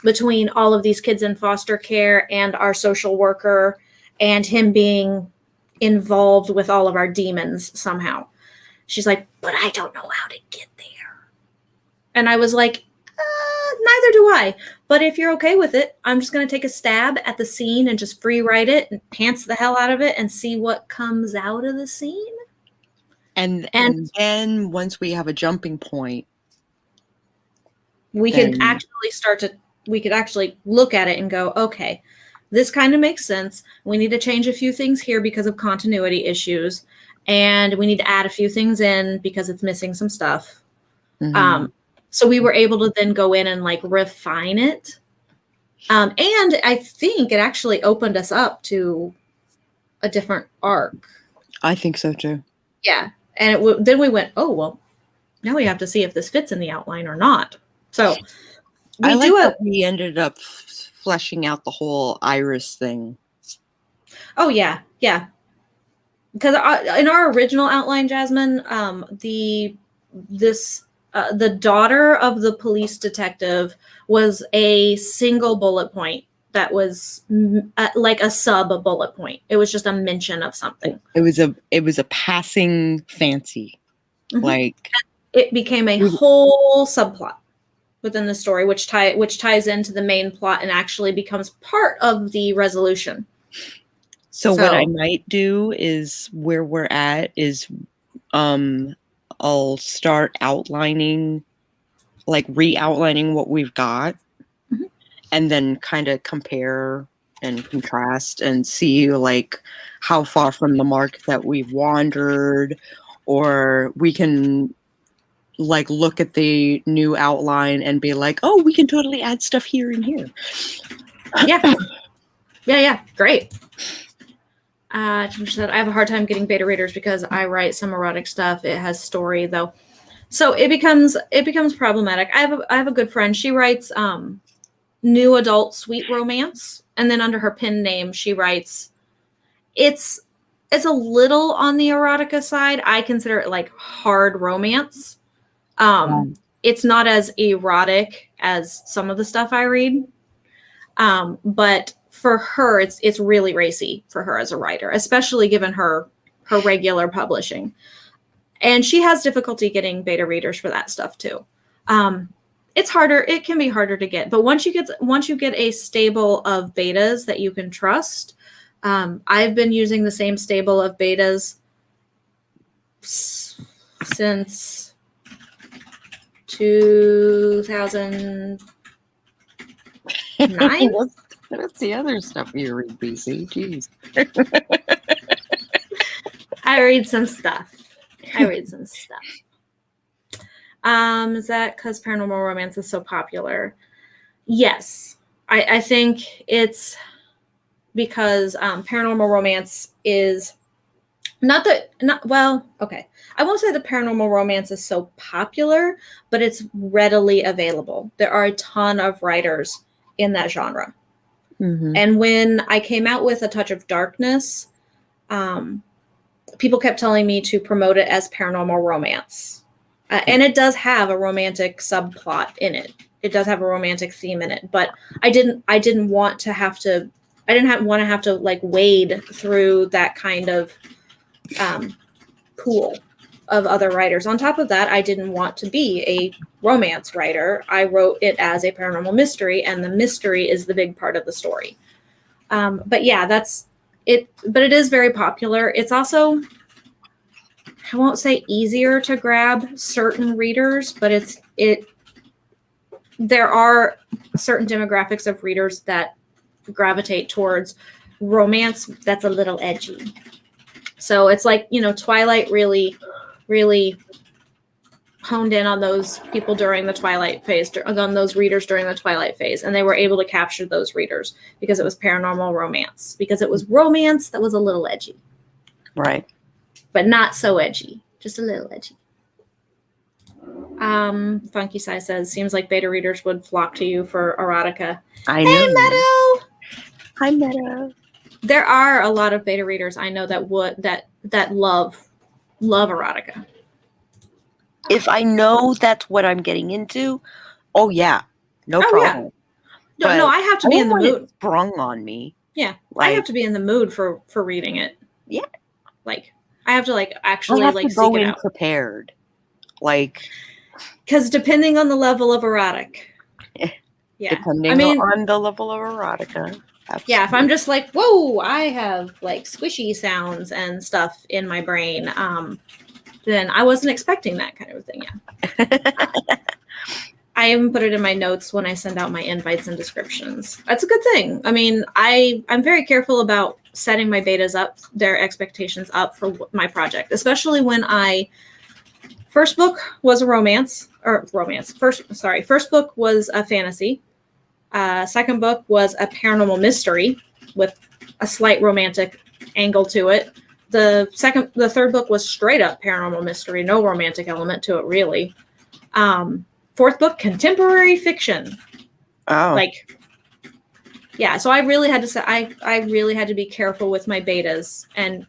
between all of these kids in foster care and our social worker and him being involved with all of our demons somehow. She's like, but I don't know how to get there. And I was like, neither do I. But if you're okay with it, I'm just going to take a stab at the scene and just free write it and pants the hell out of it and see what comes out of the scene. And
then once we have a jumping point,
we could actually look at it and go, okay, this kind of makes sense. We need to change a few things here because of continuity issues. And we need to add a few things in because it's missing some stuff. So we were able to then go in and like refine it. And I think it actually opened us up to a different arc.
I think so too.
Yeah. And then we went, oh, well, now we have to see if this fits in the outline or not. So
we ended up fleshing out the whole iris thing.
Oh, yeah. Yeah. Because in our original outline, Jasmine, the daughter of the police detective was a single bullet point that was like a sub bullet point. It was just a mention of something.
It was a passing fancy.
Mm-hmm.
Like
it became a whole subplot within the story, which ties into the main plot and actually becomes part of the resolution.
So what I might do is where we're at is I'll start outlining, like re-outlining what we've got,
mm-hmm.
and then kind of compare and contrast and see like how far from the mark that we've wandered, or we can like look at the new outline and be like, oh, we can totally add stuff here and here.
Yeah, great. I have a hard time getting beta readers because I write some erotic stuff. It has story though, so it becomes problematic. I have a good friend. She writes new adult sweet romance, and then under her pen name she writes. It's a little on the erotica side. I consider it like hard romance. It's not as erotic as some of the stuff I read, but for her, it's really racy for her as a writer, especially given her regular publishing. And she has difficulty getting beta readers for that stuff too. It's harder. It can be harder to get. But once you get a stable of betas that you can trust, I've been using the same stable of betas since 2009.
That's the other stuff you read, BC. Jeez.
I read some stuff. Is that because paranormal romance is so popular? Yes. I think it's because paranormal romance is okay. I won't say the paranormal romance is so popular, but it's readily available. There are a ton of writers in that genre.
Mm-hmm.
And when I came out with A Touch of Darkness, people kept telling me to promote it as paranormal romance. And it does have a romantic subplot in it. It does have a romantic theme in it, but I didn't want to have to like wade through that kind of pool of other writers. On top of that, I didn't want to be a romance writer. I wrote it as a paranormal mystery, and the mystery is the big part of the story. But yeah, that's it. But it is very popular. It's also, I won't say easier to grab certain readers, but there are certain demographics of readers that gravitate towards romance that's a little edgy. So it's like, Twilight really, really honed in on those people during the Twilight phase, on those readers during the Twilight phase. And they were able to capture those readers because it was paranormal romance, because it was romance that was a little edgy.
Right.
But not so edgy, just a little edgy. Funky Sai says, seems like beta readers would flock to you for erotica.
I know.
Hey, Meadow!
Hi, Meadow.
There are a lot of beta readers I know that love erotica.
If I know that's what I'm getting into, oh yeah, no problem.
Yeah. No, I have to be in the mood.
Sprung on me.
Yeah, I have to be in the mood for reading it.
Yeah,
like I have to actually
I have to
seek
go
it
in
out.
Prepared,
because depending on the level of erotic. Yeah,
depending on the level of erotica. Absolutely.
Yeah, if I'm just like, whoa, I have squishy sounds and stuff in my brain, then I wasn't expecting that kind of thing. Yeah. I even put it in my notes when I send out my invites and descriptions. That's a good thing. I mean, I'm very careful about setting my betas up, their expectations up for my project, especially when I First book was a romance. First book was a fantasy. Second book was a paranormal mystery with a slight romantic angle to it. The third book was straight up paranormal mystery, no romantic element to it really. Fourth book, contemporary fiction.
Oh.
Like, yeah. So I really had to say, I really had to be careful with my betas and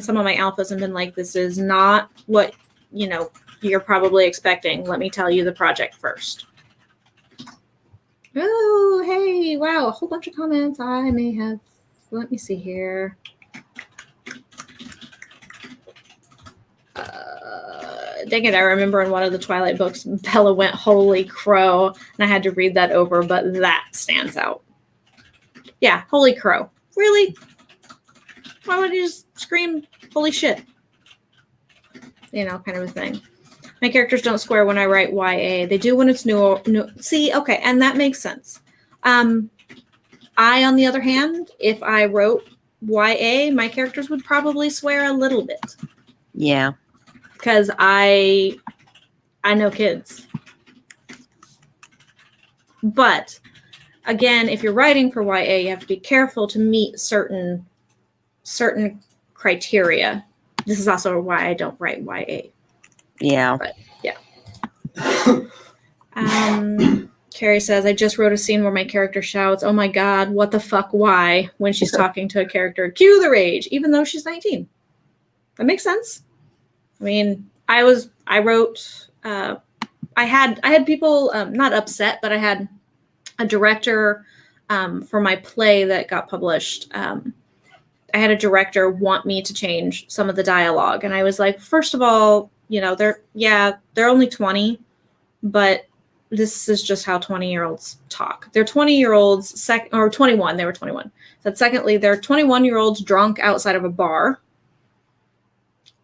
some of my alphas, and been like, this is not what you're probably expecting. Let me tell you the project first. Oh, hey, wow, a whole bunch of comments. I may have, let me see here. Dang it, I remember in one of the Twilight books, Bella went, holy crow, and I had to read that over, but that stands out. Yeah, holy crow. Really? Why would you just scream, holy shit? Kind of a thing. My characters don't swear when I write YA. They do when it's new. See, okay, and that makes sense. I, on the other hand, if I wrote YA, my characters would probably swear a little bit.
Yeah.
Because I know kids. But, again, if you're writing for YA, you have to be careful to meet certain criteria. This is also why I don't write YA.
Yeah.
But, yeah. Carrie says, I just wrote a scene where my character shouts, oh my god, what the fuck, why? When she's talking to a character. Cue the rage, even though she's 19. That makes sense. I mean, I had people not upset, but I had a director for my play that got published. I had a director want me to change some of the dialogue. And I was like, first of all, they're only 20, but this is just how 20-year-olds talk. They're 20-year-olds, or 21, they were 21. So secondly, they're 21-year-olds drunk outside of a bar.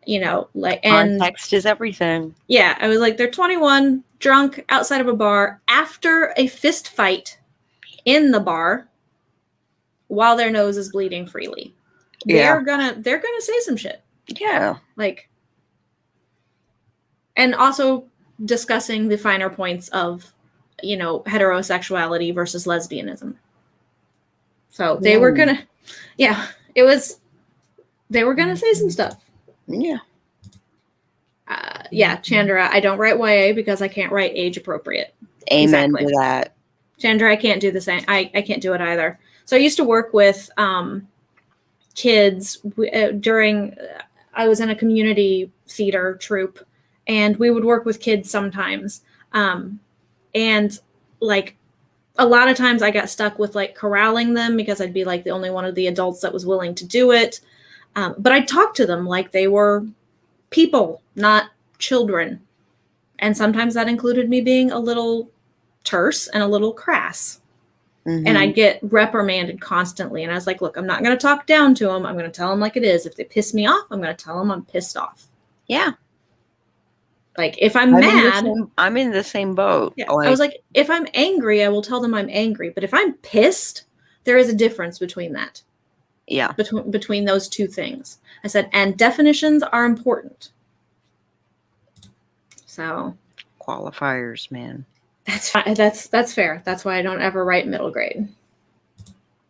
And
context is everything.
Yeah, I was like, they're 21, drunk outside of a bar after a fist fight in the bar while their nose is bleeding freely.
Yeah.
They're gonna say some shit.
Yeah.
And also discussing the finer points of, heterosexuality versus lesbianism. So they were gonna, they were gonna say some stuff.
Yeah.
Chandra, I don't write YA because I can't write age appropriate.
Amen to that.
Chandra, I can't do the same. I can't do it either. So I used to work with kids during, I was in a community theater troupe, and we would work with kids sometimes. And a lot of times I got stuck with corralling them because I'd be the only one of the adults that was willing to do it. But I'd talk to them like they were people, not children. And sometimes that included me being a little terse and a little crass. Mm-hmm. And I'd get reprimanded constantly. And I was like, look, I'm not going to talk down to them. I'm going to tell them like it is. If they piss me off, I'm going to tell them I'm pissed off.
Yeah.
If I'm mad.
I'm in the same boat.
Yeah. I was like, if I'm angry, I will tell them I'm angry. But if I'm pissed, there is a difference between that.
Yeah.
Between those two things. I said, and definitions are important. So.
Qualifiers, man.
That's fine. That's fair. That's why I don't ever write middle grade.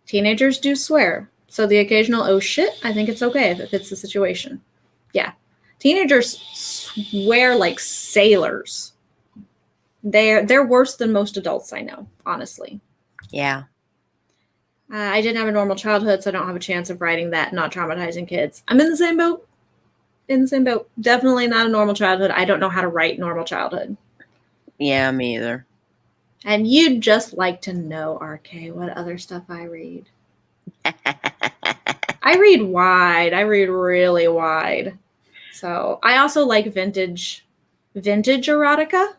Teenagers do swear. So the occasional, oh shit, I think it's okay if it fits the situation. Yeah. Teenagers swear like sailors. They're worse than most adults I know, honestly.
Yeah.
I didn't have a normal childhood, so I don't have a chance of writing that, not traumatizing kids. I'm in the same boat. Definitely not a normal childhood. I don't know how to write normal childhood.
Yeah, me either.
And you'd just like to know, RK, what other stuff I read. I read wide. I read really wide. So I also like vintage erotica.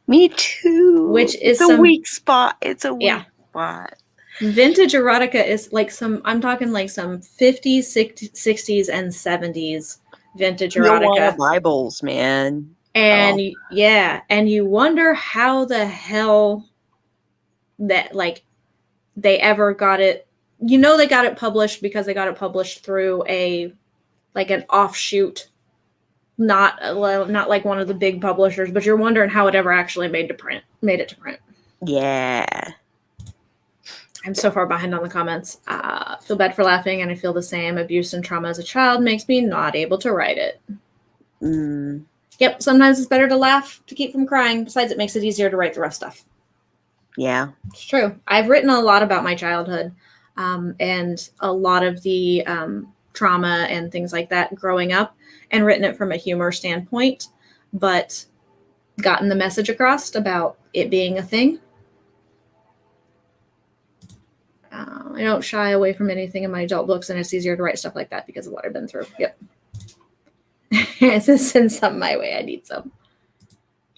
Me
too.
Which is
a weak spot. It's a weak spot.
Vintage erotica is I'm talking some 50s, 60s, and 70s vintage erotica.
Bibles, man.
And and you wonder how the hell that they ever got it. They got it published because they got it published through an offshoot Not like one of the big publishers, but you're wondering how it ever actually made it to print.
Yeah.
I'm so far behind on the comments. Feel bad for laughing, and I feel the same. Abuse and trauma as a child makes me not able to write it. Yep, sometimes it's better to laugh to keep from crying. Besides, it makes it easier to write the rough stuff.
Yeah.
It's true. I've written a lot about my childhood, and a lot of the trauma and things like that growing up, and written it from a humor standpoint, but gotten the message across about it being a thing. I don't shy away from anything in my adult books, and it's easier to write stuff like that because of what I've been through. Yep. Send some my way. I need some.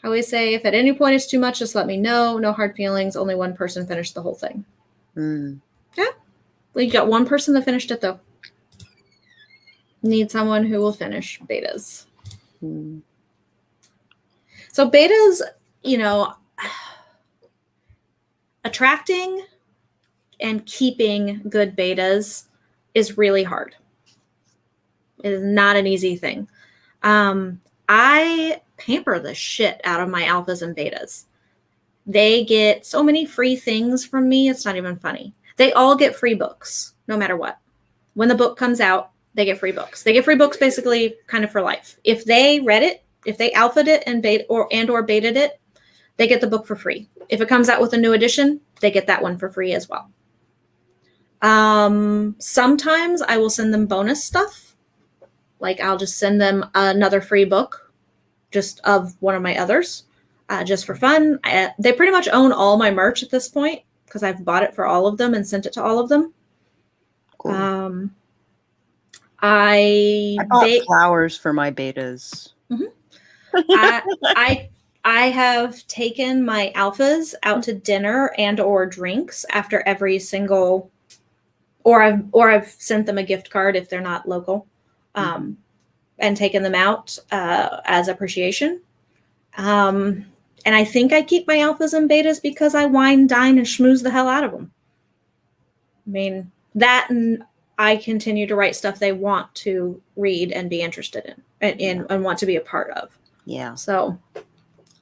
I always say, if at any point it's too much, just let me know. No hard feelings. Only one person finished the whole thing. Yeah. Well, you got one person that finished it, though. Need someone who will finish betas. So betas, attracting and keeping good betas is really hard. It is not an easy thing. I pamper the shit out of my alphas and betas. They get so many free things from me. It's not even funny. They all get free books, no matter what. When the book comes out, they get free books. They get free books basically kind of for life. If they read it, if they alphaed it and betaed it, they get the book for free. If it comes out with a new edition, they get that one for free as well. Sometimes I will send them bonus stuff. Like I'll just send them another free book just of one of my others, just for fun. They pretty much own all my merch at this point because I've bought it for all of them and sent it to all of them. Cool. I
bought flowers for my betas.
I have taken my alphas out to dinner and or drinks after every single, or I've sent them a gift card if they're not local, and taken them out as appreciation. And I think I keep my alphas and betas because I wine, dine, and schmooze the hell out of them. I mean, that, and I continue to write stuff they want to read and be interested in and want to be a part of. Yeah. So,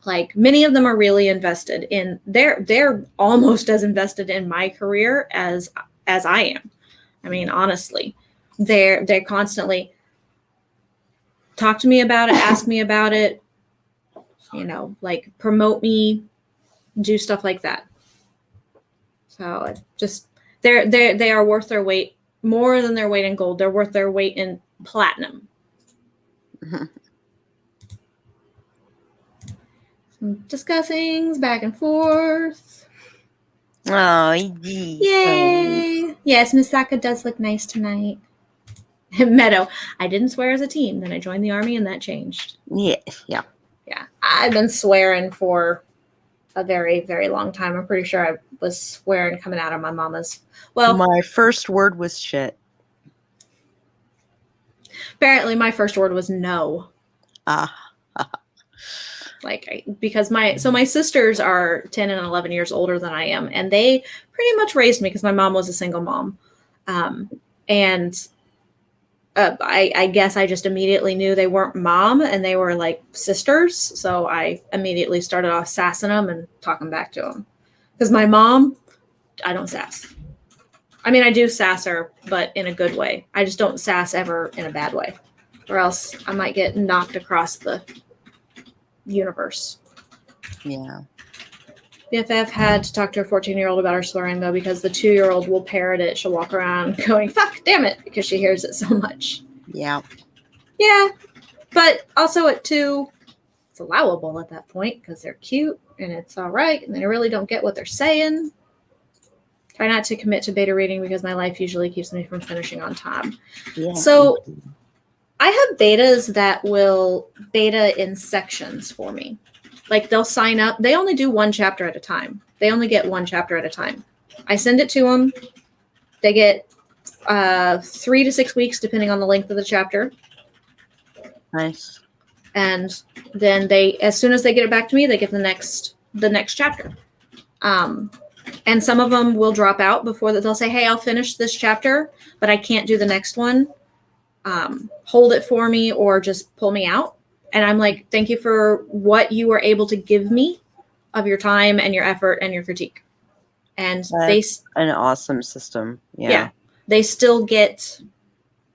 like, many of them are really invested in, they're almost as invested in my career as I am. I mean, honestly, they're constantly talk to me about it, ask me about it, like promote me, do stuff like that. So just they are worth their weight, more than their weight in gold. They're worth their weight in platinum. Some discussings back and forth.
Oh,
yay! Yes, Miss Sako does look nice tonight. Meadow, I didn't swear as a teen. Then I joined the army, and that changed.
Yeah.
I've been swearing for a very, very long time. I'm pretty sure I was swearing coming out of my mama's. Well,
my first word was shit.
Apparently, my first word was no. Because my sisters are 10 and 11 years older than I am, and they pretty much raised me because my mom was a single mom, and I guess I just immediately knew they weren't mom and they were like sisters. So I immediately started off sassing them and talking back to them. Because my mom, I don't sass. I mean, I do sass her, but in a good way. I just don't sass ever in a bad way. Or else I might get knocked across the universe.
Yeah.
BFF had to talk to her 14-year-old about her swearing, though, because the 2-year-old will parrot it. She'll walk around going, fuck, damn it, because she hears it so much.
Yeah.
Yeah. But also at 2, it's allowable at that point because they're cute and it's all right. And they really don't get what they're saying. Try not to commit to beta reading because my life usually keeps me from finishing on time. Yeah. So I have betas that will beta in sections for me. Like they'll sign up. They only do 1 chapter at a time. They only get 1 chapter at a time. I send it to them. They get 3 to 6 weeks, depending on the length of the chapter.
Nice.
And then as soon as they get it back to me, they get the next chapter. And some of them will drop out before that. They'll say, hey, I'll finish this chapter, but I can't do the next one. Hold it for me or just pull me out. And I'm like, thank you for what you were able to give me of your time and your effort and your critique. And
That's an awesome system.
yeah, they still get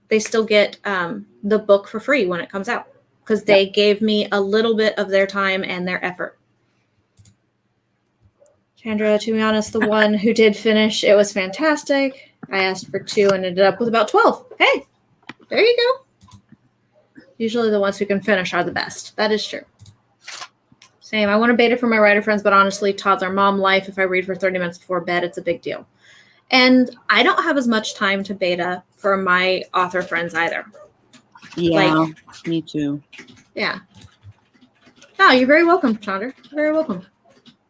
the book for free when it comes out because they gave me a little bit of their time and their effort. Chandra, to be honest, the one who did finish, it was fantastic. I asked for 2 and ended up with about 12. Hey, there you go. Usually the ones who can finish are the best. That is true. Same. I want to beta for my writer friends, but honestly, toddler mom life, if I read for 30 minutes before bed, it's a big deal. And I don't have as much time to beta for my author friends either.
Yeah, me too.
Yeah. Oh, you're very welcome, Chandra. Very welcome.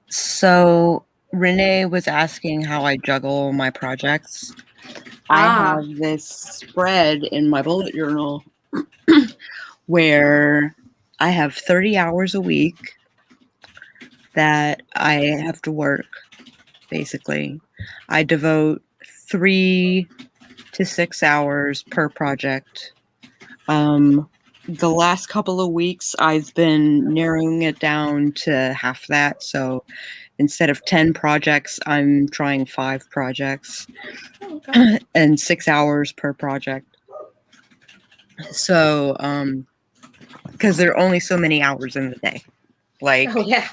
So Renee was asking how I juggle my projects. I have this spread in my bullet journal where I have 30 hours a week that I have to work, basically. I devote 3 to 6 hours per project. The last couple of weeks, I've been narrowing it down to half that. So instead of 10 projects, I'm trying 5 projects and 6 hours per project. So, because there are only so many hours in the day. Like,
oh, yeah.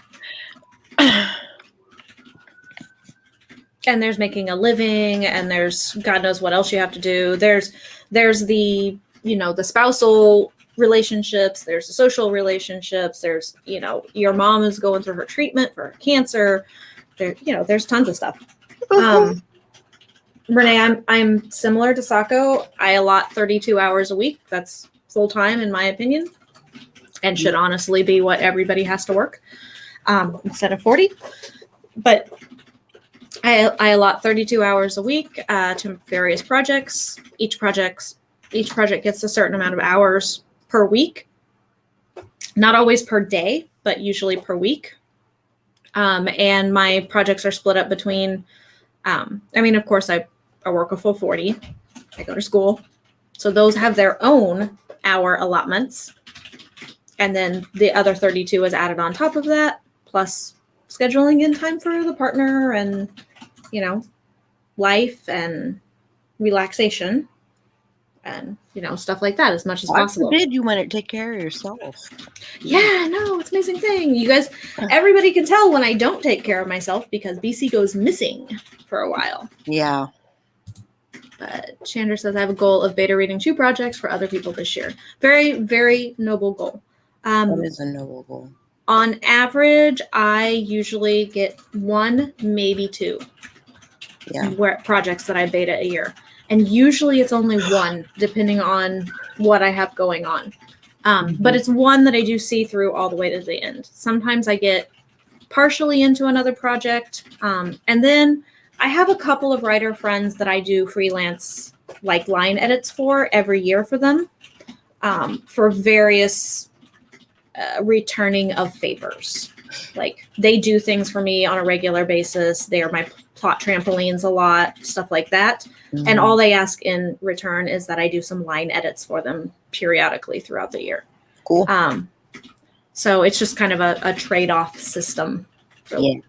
And there's making a living, and there's God knows what else you have to do. There's the, the spousal relationships, there's the social relationships, there's, your mom is going through her treatment for her cancer. There, there's tons of stuff. Renee, I'm similar to Sako. I allot 32 hours a week. That's full time in my opinion, and should honestly be what everybody has to work, instead of 40. But I allot 32 hours a week to various projects. Each project gets a certain amount of hours per week. Not always per day, but usually per week. And my projects are split up between, of course, I work a full 40. I go to school. So those have their own hour allotments. And then the other 32 is added on top of that, plus scheduling in time for the partner and, life and relaxation and, stuff like that as much as possible.
God forbid you want to take care of yourself.
Yeah, no, it's an amazing thing. You guys, everybody can tell when I don't take care of myself because BC goes missing for a while.
Yeah.
But Chandra says, I have a goal of beta reading 2 projects for other people this year. Very, very noble goal.
That is a noble goal.
On average, I usually get 1, maybe 2 projects that I beta a year. And usually it's only 1, depending on what I have going on. But it's 1 that I do see through all the way to the end. Sometimes I get partially into another project. And then I have a couple of writer friends that I do freelance line edits for every year for them, for various returning of favors. They do things for me on a regular basis. They are my plot trampolines a lot, stuff like that. And all they ask in return is that I do some line edits for them periodically throughout the year.
Cool.
So it's just kind of a trade-off system. So,
yeah.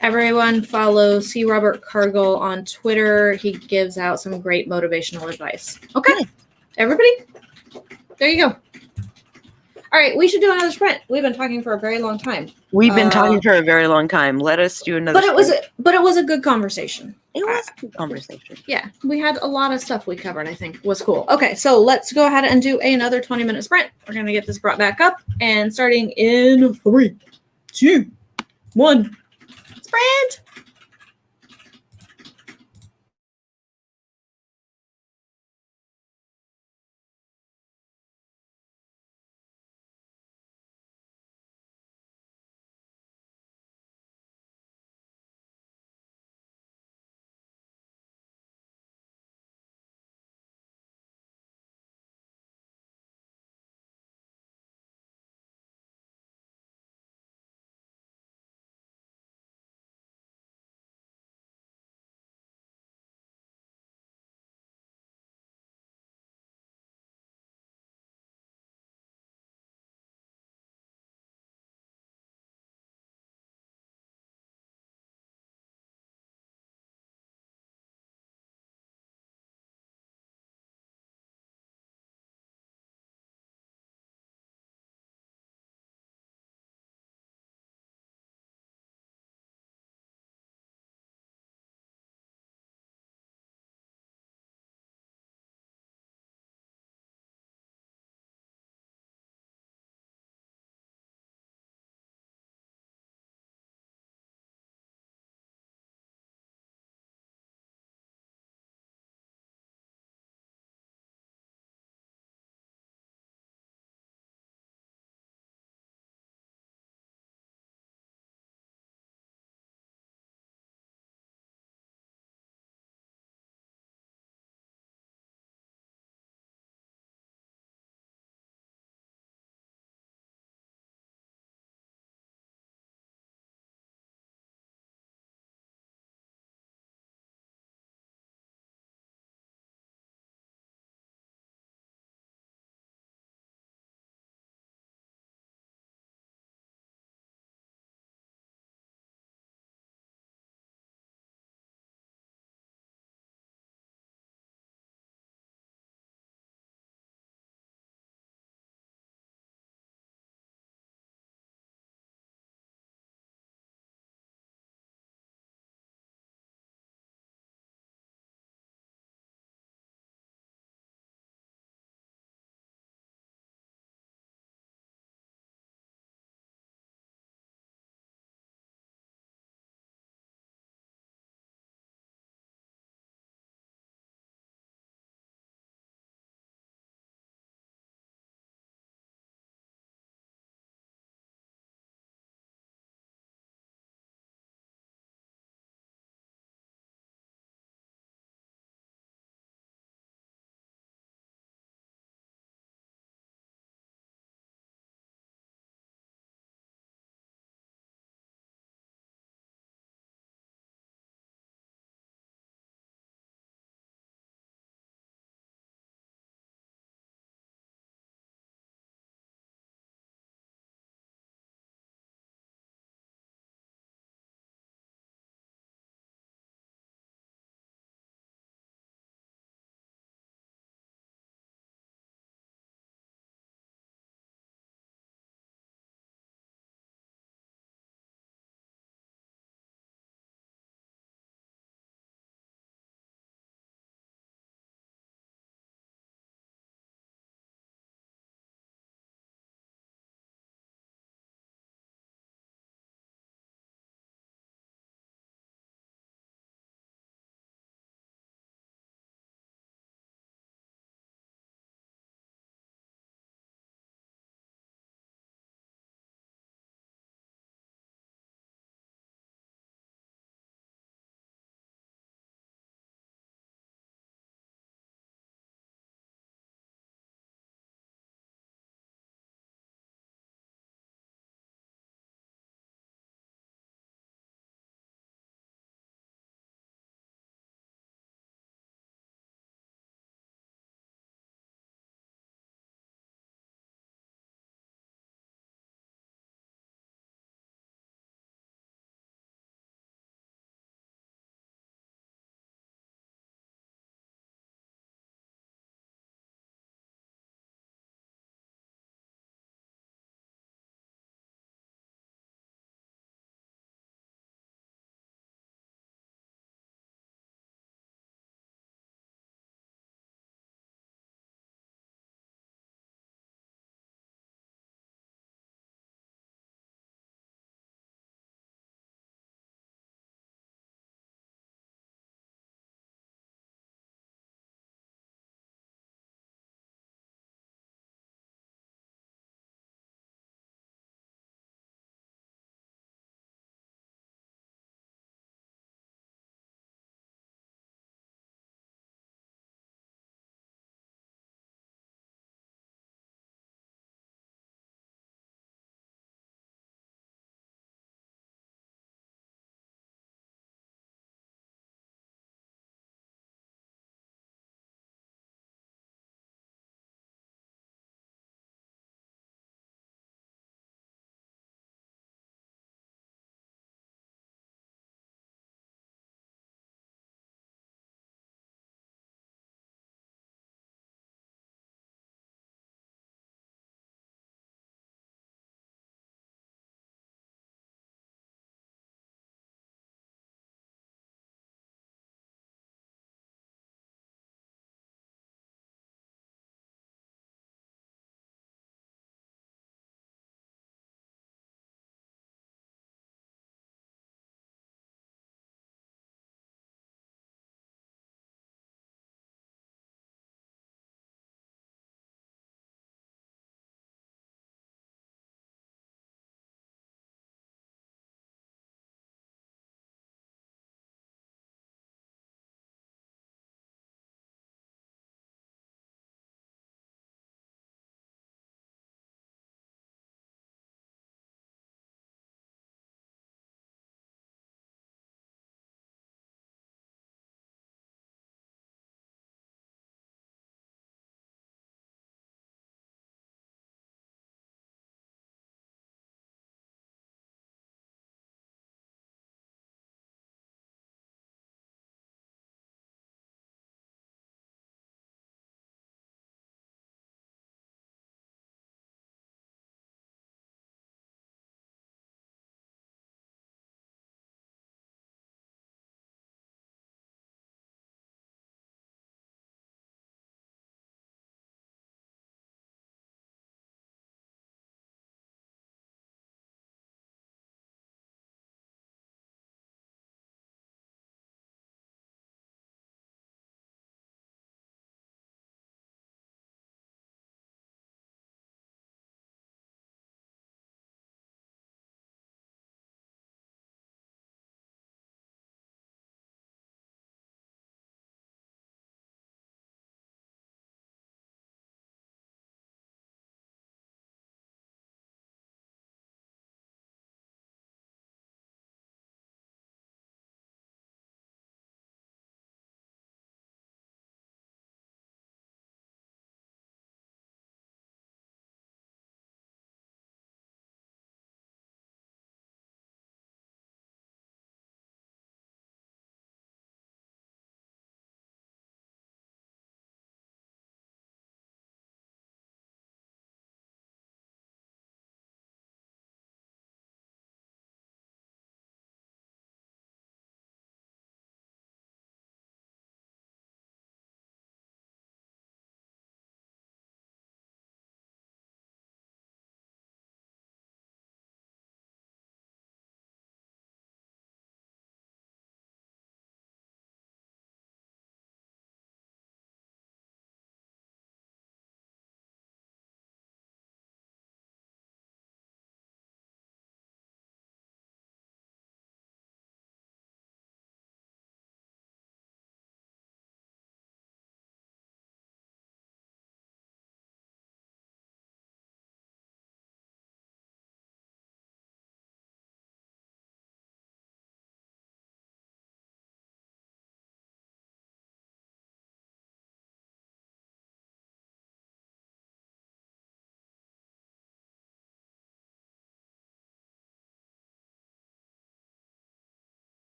Everyone follow C. Robert Cargill on Twitter. He gives out some great motivational advice. Okay, everybody, there you go. All right, we should do another sprint. We've been talking for a very long time.
We've been talking for a very long time. Let us do another sprint.
But it was a good conversation.
It was a good conversation.
Yeah, we had a lot of stuff we covered, I think was cool. Okay, so let's go ahead and do another 20-minute sprint. We're going to get this brought back up and starting in 3, 2, 1. Sprint!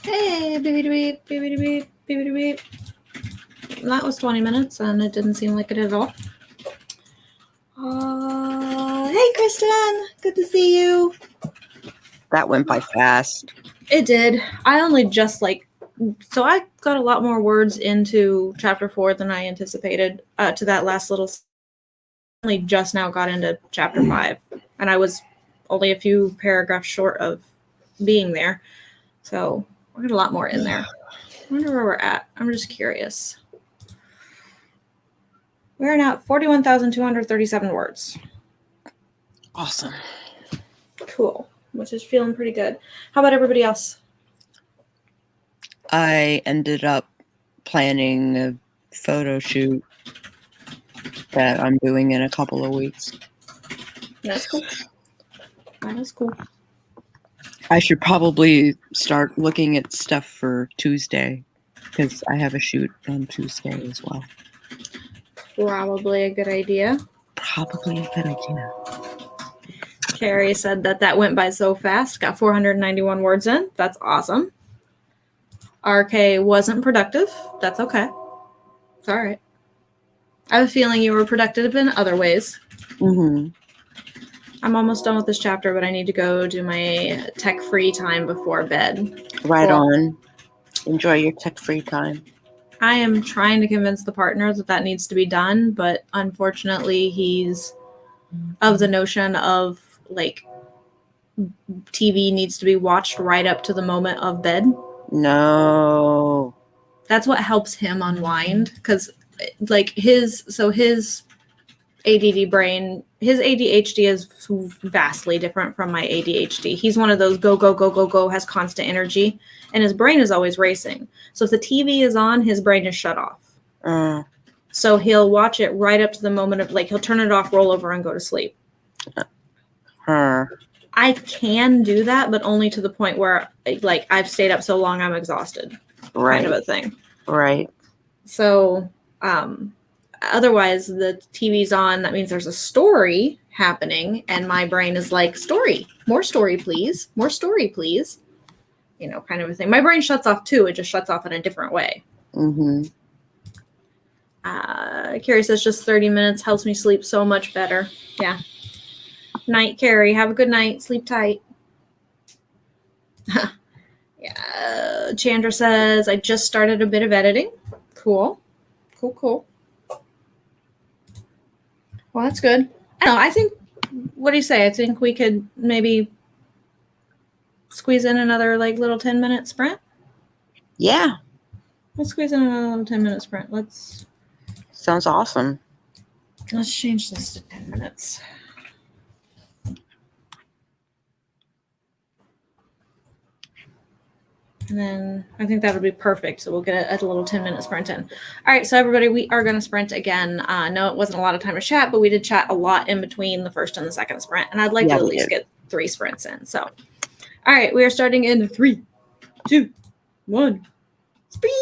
Hey, beep, beep, beep, beep, beep, beep, beep. That was 20 minutes, and it didn't seem like it at all. Hey, Kristen. Good to see you.
That went by fast.
It did. I only just so I got a lot more words into chapter 4 than I anticipated to that last little. Only just now got into chapter 5, and I was only a few paragraphs short of being there. So we're got a lot more in there. I wonder where we're at. I'm just curious. We're now at 41,237 words.
Awesome.
Cool. Which is feeling pretty good. How about everybody else?
I ended up planning a photo shoot that I'm doing in a couple of weeks.
That's cool. That is cool.
I should probably start looking at stuff for Tuesday because I have a shoot on Tuesday as well.
Probably a good idea.
Probably a good idea.
Carrie said that went by so fast. Got 491 words in. That's awesome. RK wasn't productive. That's okay. It's all right. I have a feeling you were productive in other ways.
Mm-hmm.
I'm almost done with this chapter, but I need to go do my tech-free time before bed.
Right on. Enjoy your tech-free time.
I am trying to convince the partner that needs to be done, but unfortunately he's of the notion of like TV needs to be watched right up to the moment of bed.
No.
That's what helps him unwind, because like his ADD brain, his ADHD is vastly different from my ADHD. He's one of those go, go, go, go, go, has constant energy, and his brain is always racing. So if the TV is on, his brain is shut off. So he'll watch it right up to the moment of, like, he'll turn it off, roll over, and go to sleep. I can do that, but only to the point where, like, I've stayed up so long I'm exhausted.
Right.
Kind of a thing.
Right.
So, otherwise, the TV's on. That means there's a story happening, and my brain is like, story, more story, please, more story, please. You know, kind of a thing. My brain shuts off too. It just shuts off in a different way.
Mm-hmm.
Carrie says just 30 minutes helps me sleep so much better. Yeah. Night, Carrie. Have a good night. Sleep tight. Yeah. Chandra says, I just started a bit of editing. Cool. Cool, cool. Well, that's good. I don't know. I think, what do you say? I think we could maybe squeeze in another like little 10-minute sprint.
Yeah.
Let's squeeze in another little 10-minute sprint.
Sounds awesome.
Let's change this to 10 minutes. And then I think that would be perfect. So we'll get a little 10-minute sprint in. All right. So everybody, we are going to sprint again. No, it wasn't a lot of time to chat, but we did chat a lot in between the first and the second sprint. And I'd like to at least get 3 sprints in. So, all right. We are starting in 3, 2, 1. Speed.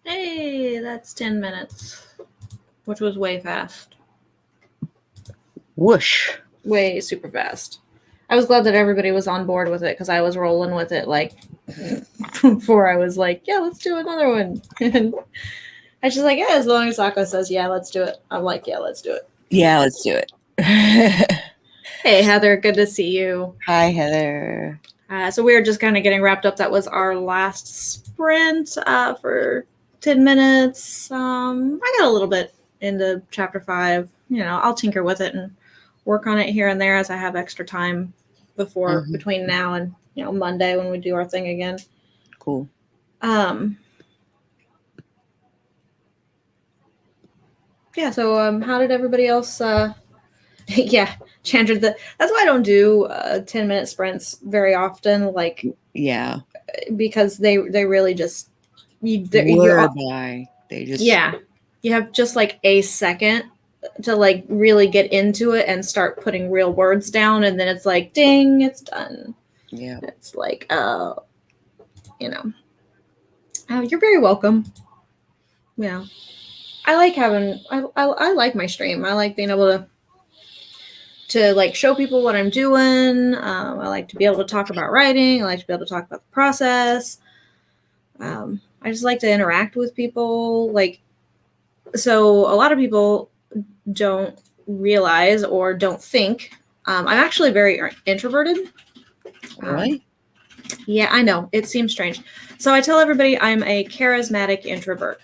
Hey, that's 10 minutes, which was way fast.
Whoosh.
Way super fast. I was glad that everybody was on board with it because I was rolling with it like before I was like, yeah, let's do another one. And I was just like, yeah, as long as Sako says, yeah, let's do it. I'm like, yeah, let's do it.
Yeah, let's do it.
Hey, Heather, good to see you.
Hi, Heather.
So we were just kind of getting wrapped up. That was our last sprint for 10 minutes. I got a little bit into chapter 5. I'll tinker with it and work on it here and there as I have extra time between now and Monday when we do our thing again.
Cool.
Yeah. So how did everybody else? Yeah, Chandra. That's why I don't do 10-minute sprints very often. Like,
yeah,
because they really just
they just
you have just like a second to like really get into it and start putting real words down, and then it's like, ding, it's done.
Yeah,
it's like you're very welcome. Yeah, I like having I like my stream. I like being able to like show people what I'm doing. I like to be able to talk about writing. I like to be able to talk about the process. I just like to interact with people. Like, so a lot of people don't realize or don't think I'm actually very introverted.
Really?
Yeah, I know. It seems strange. So I tell everybody I'm a charismatic introvert.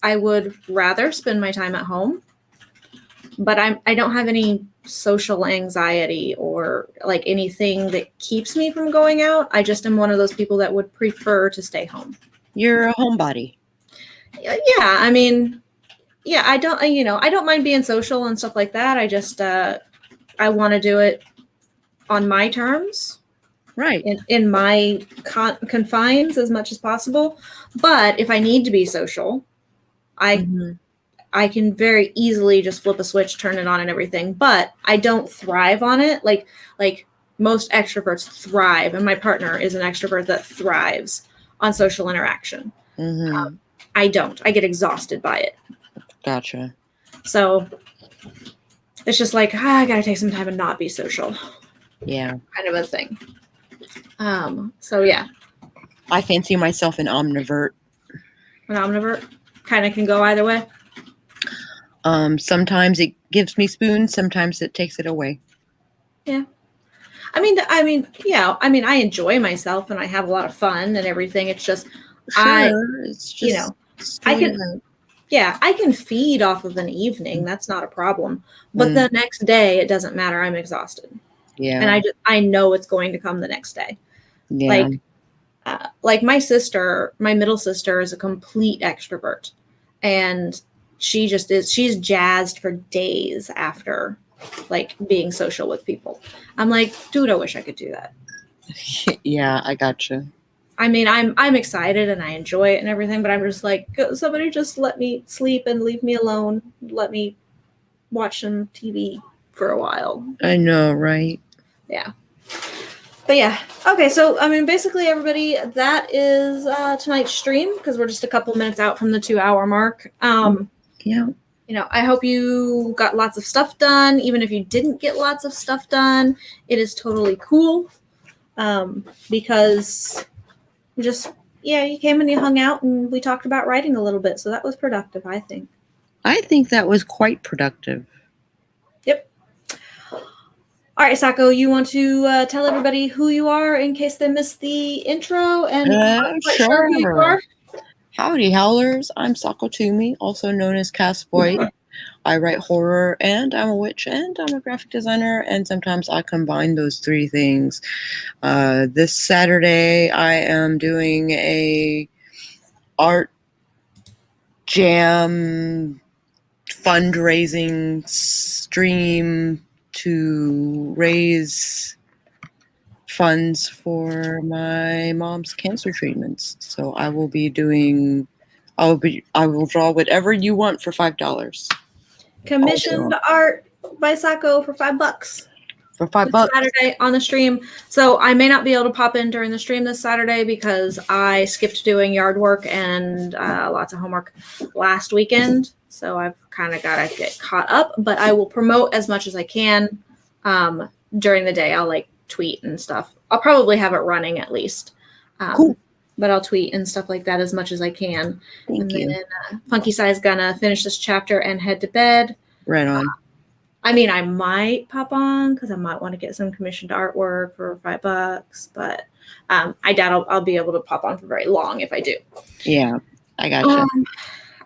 I would rather spend my time at home, but I don't have any social anxiety or like anything that keeps me from going out. I just am one of those people that would prefer to stay home.
You're a homebody.
Yeah, I mean, yeah, I don't mind being social and stuff like that. I just I want to do it on my terms.
Right.
In my confines as much as possible. But if I need to be social, I can very easily just flip a switch, turn it on and everything. But I don't thrive on it. Like most extroverts thrive. And my partner is an extrovert that thrives on social interaction. I don't. I get exhausted by it.
Gotcha.
So it's just like, I got to take some time and not be social.
Yeah.
Kind of a thing. So yeah.
I fancy myself an omnivert.
An omnivert kind of can go either way.
Sometimes it gives me spoons, sometimes it takes it away.
Yeah. I mean, yeah. I mean, I enjoy myself and I have a lot of fun and everything. It's just,
it's just,
I can feed off of an evening. That's not a problem. But the next day, it doesn't matter. I'm exhausted.
Yeah.
And I know it's going to come the next day.
Yeah.
Like my middle sister is a complete extrovert, and she's jazzed for days after like being social with people. I'm like, dude, I wish I could do that.
Yeah, I gotcha.
I mean, I'm excited and I enjoy it and everything, but I'm just like, somebody just let me sleep and leave me alone. Let me watch some TV for a while.
I know, right?
Yeah. But yeah, okay, so I mean, basically, everybody, that is tonight's stream because we're just a couple minutes out from the 2-hour mark.
Yeah.
I hope you got lots of stuff done. Even if you didn't get lots of stuff done, it is totally cool because you came and you hung out and we talked about writing a little bit, so that was productive, I think.
I think that was quite productive.
Yep. All right, Sako, you want to tell everybody who you are in case they missed the intro? And
sure.
Who you are?
Howdy, howlers. I'm Sako Tumi, also known as Voit. I write horror, and I'm a witch, and I'm a graphic designer, and sometimes I combine those three things. This Saturday, I am doing a art jam fundraising stream to raise funds for my mom's cancer treatments. So I will draw whatever you want for $5.
Commissioned art by Sako for $5.
for $5
Saturday on the stream. So I may not be able to pop in during the stream this Saturday because I skipped doing yard work and lots of homework last weekend. So I've kind of got to get caught up, but I will promote as much as I can during the day. I'll like tweet and stuff. I'll probably have it running at least.
Cool.
But I'll tweet and stuff like that as much as I can.
Thank you.
Then Funky Sai's gonna finish this chapter and head to bed.
Right on.
I mean, I might pop on because I might want to get some commissioned artwork for $5, but I doubt I'll be able to pop on for very long if I do.
Yeah, I gotcha.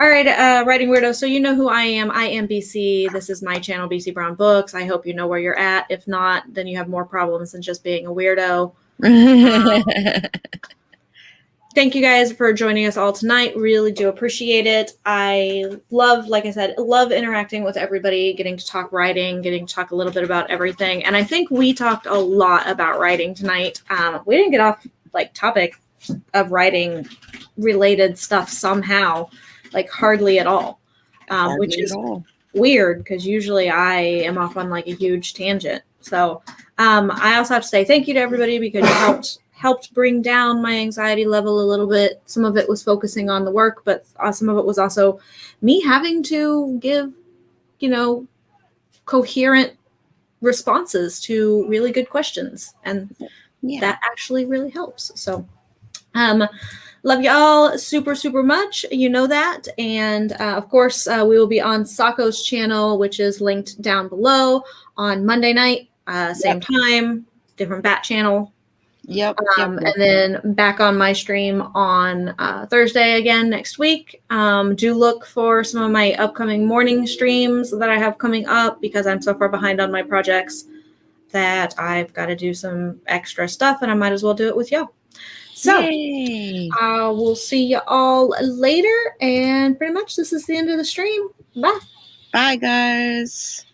All right, Writing Weirdo. So you know who I am. I am BC. This is my channel, BC Brown Books. I hope you know where you're at. If not, then you have more problems than just being a weirdo. Thank you guys for joining us all tonight. Really do appreciate it. I love, like I said, love interacting with everybody, getting to talk writing, getting to talk a little bit about everything. And I think we talked a lot about writing tonight. We didn't get off like topic of writing related stuff somehow, like hardly at all, which is weird because usually I am off on like a huge tangent. So I also have to say thank you to everybody because you helped bring down my anxiety level a little bit. Some of it was focusing on the work, but some of it was also me having to give, coherent responses to really good questions. And that actually really helps. So love y'all super, super much. You know that. And of course, we will be on Sako's channel, which is linked down below on Monday night, same time, different bat channel.
Yep.
And then back on my stream on Thursday again next week. Do look for some of my upcoming morning streams that I have coming up because I'm so far behind on my projects that I've got to do some extra stuff and I might as well do it with y'all. So we'll see you all later. And pretty much this is the end of the stream. Bye.
Bye, guys.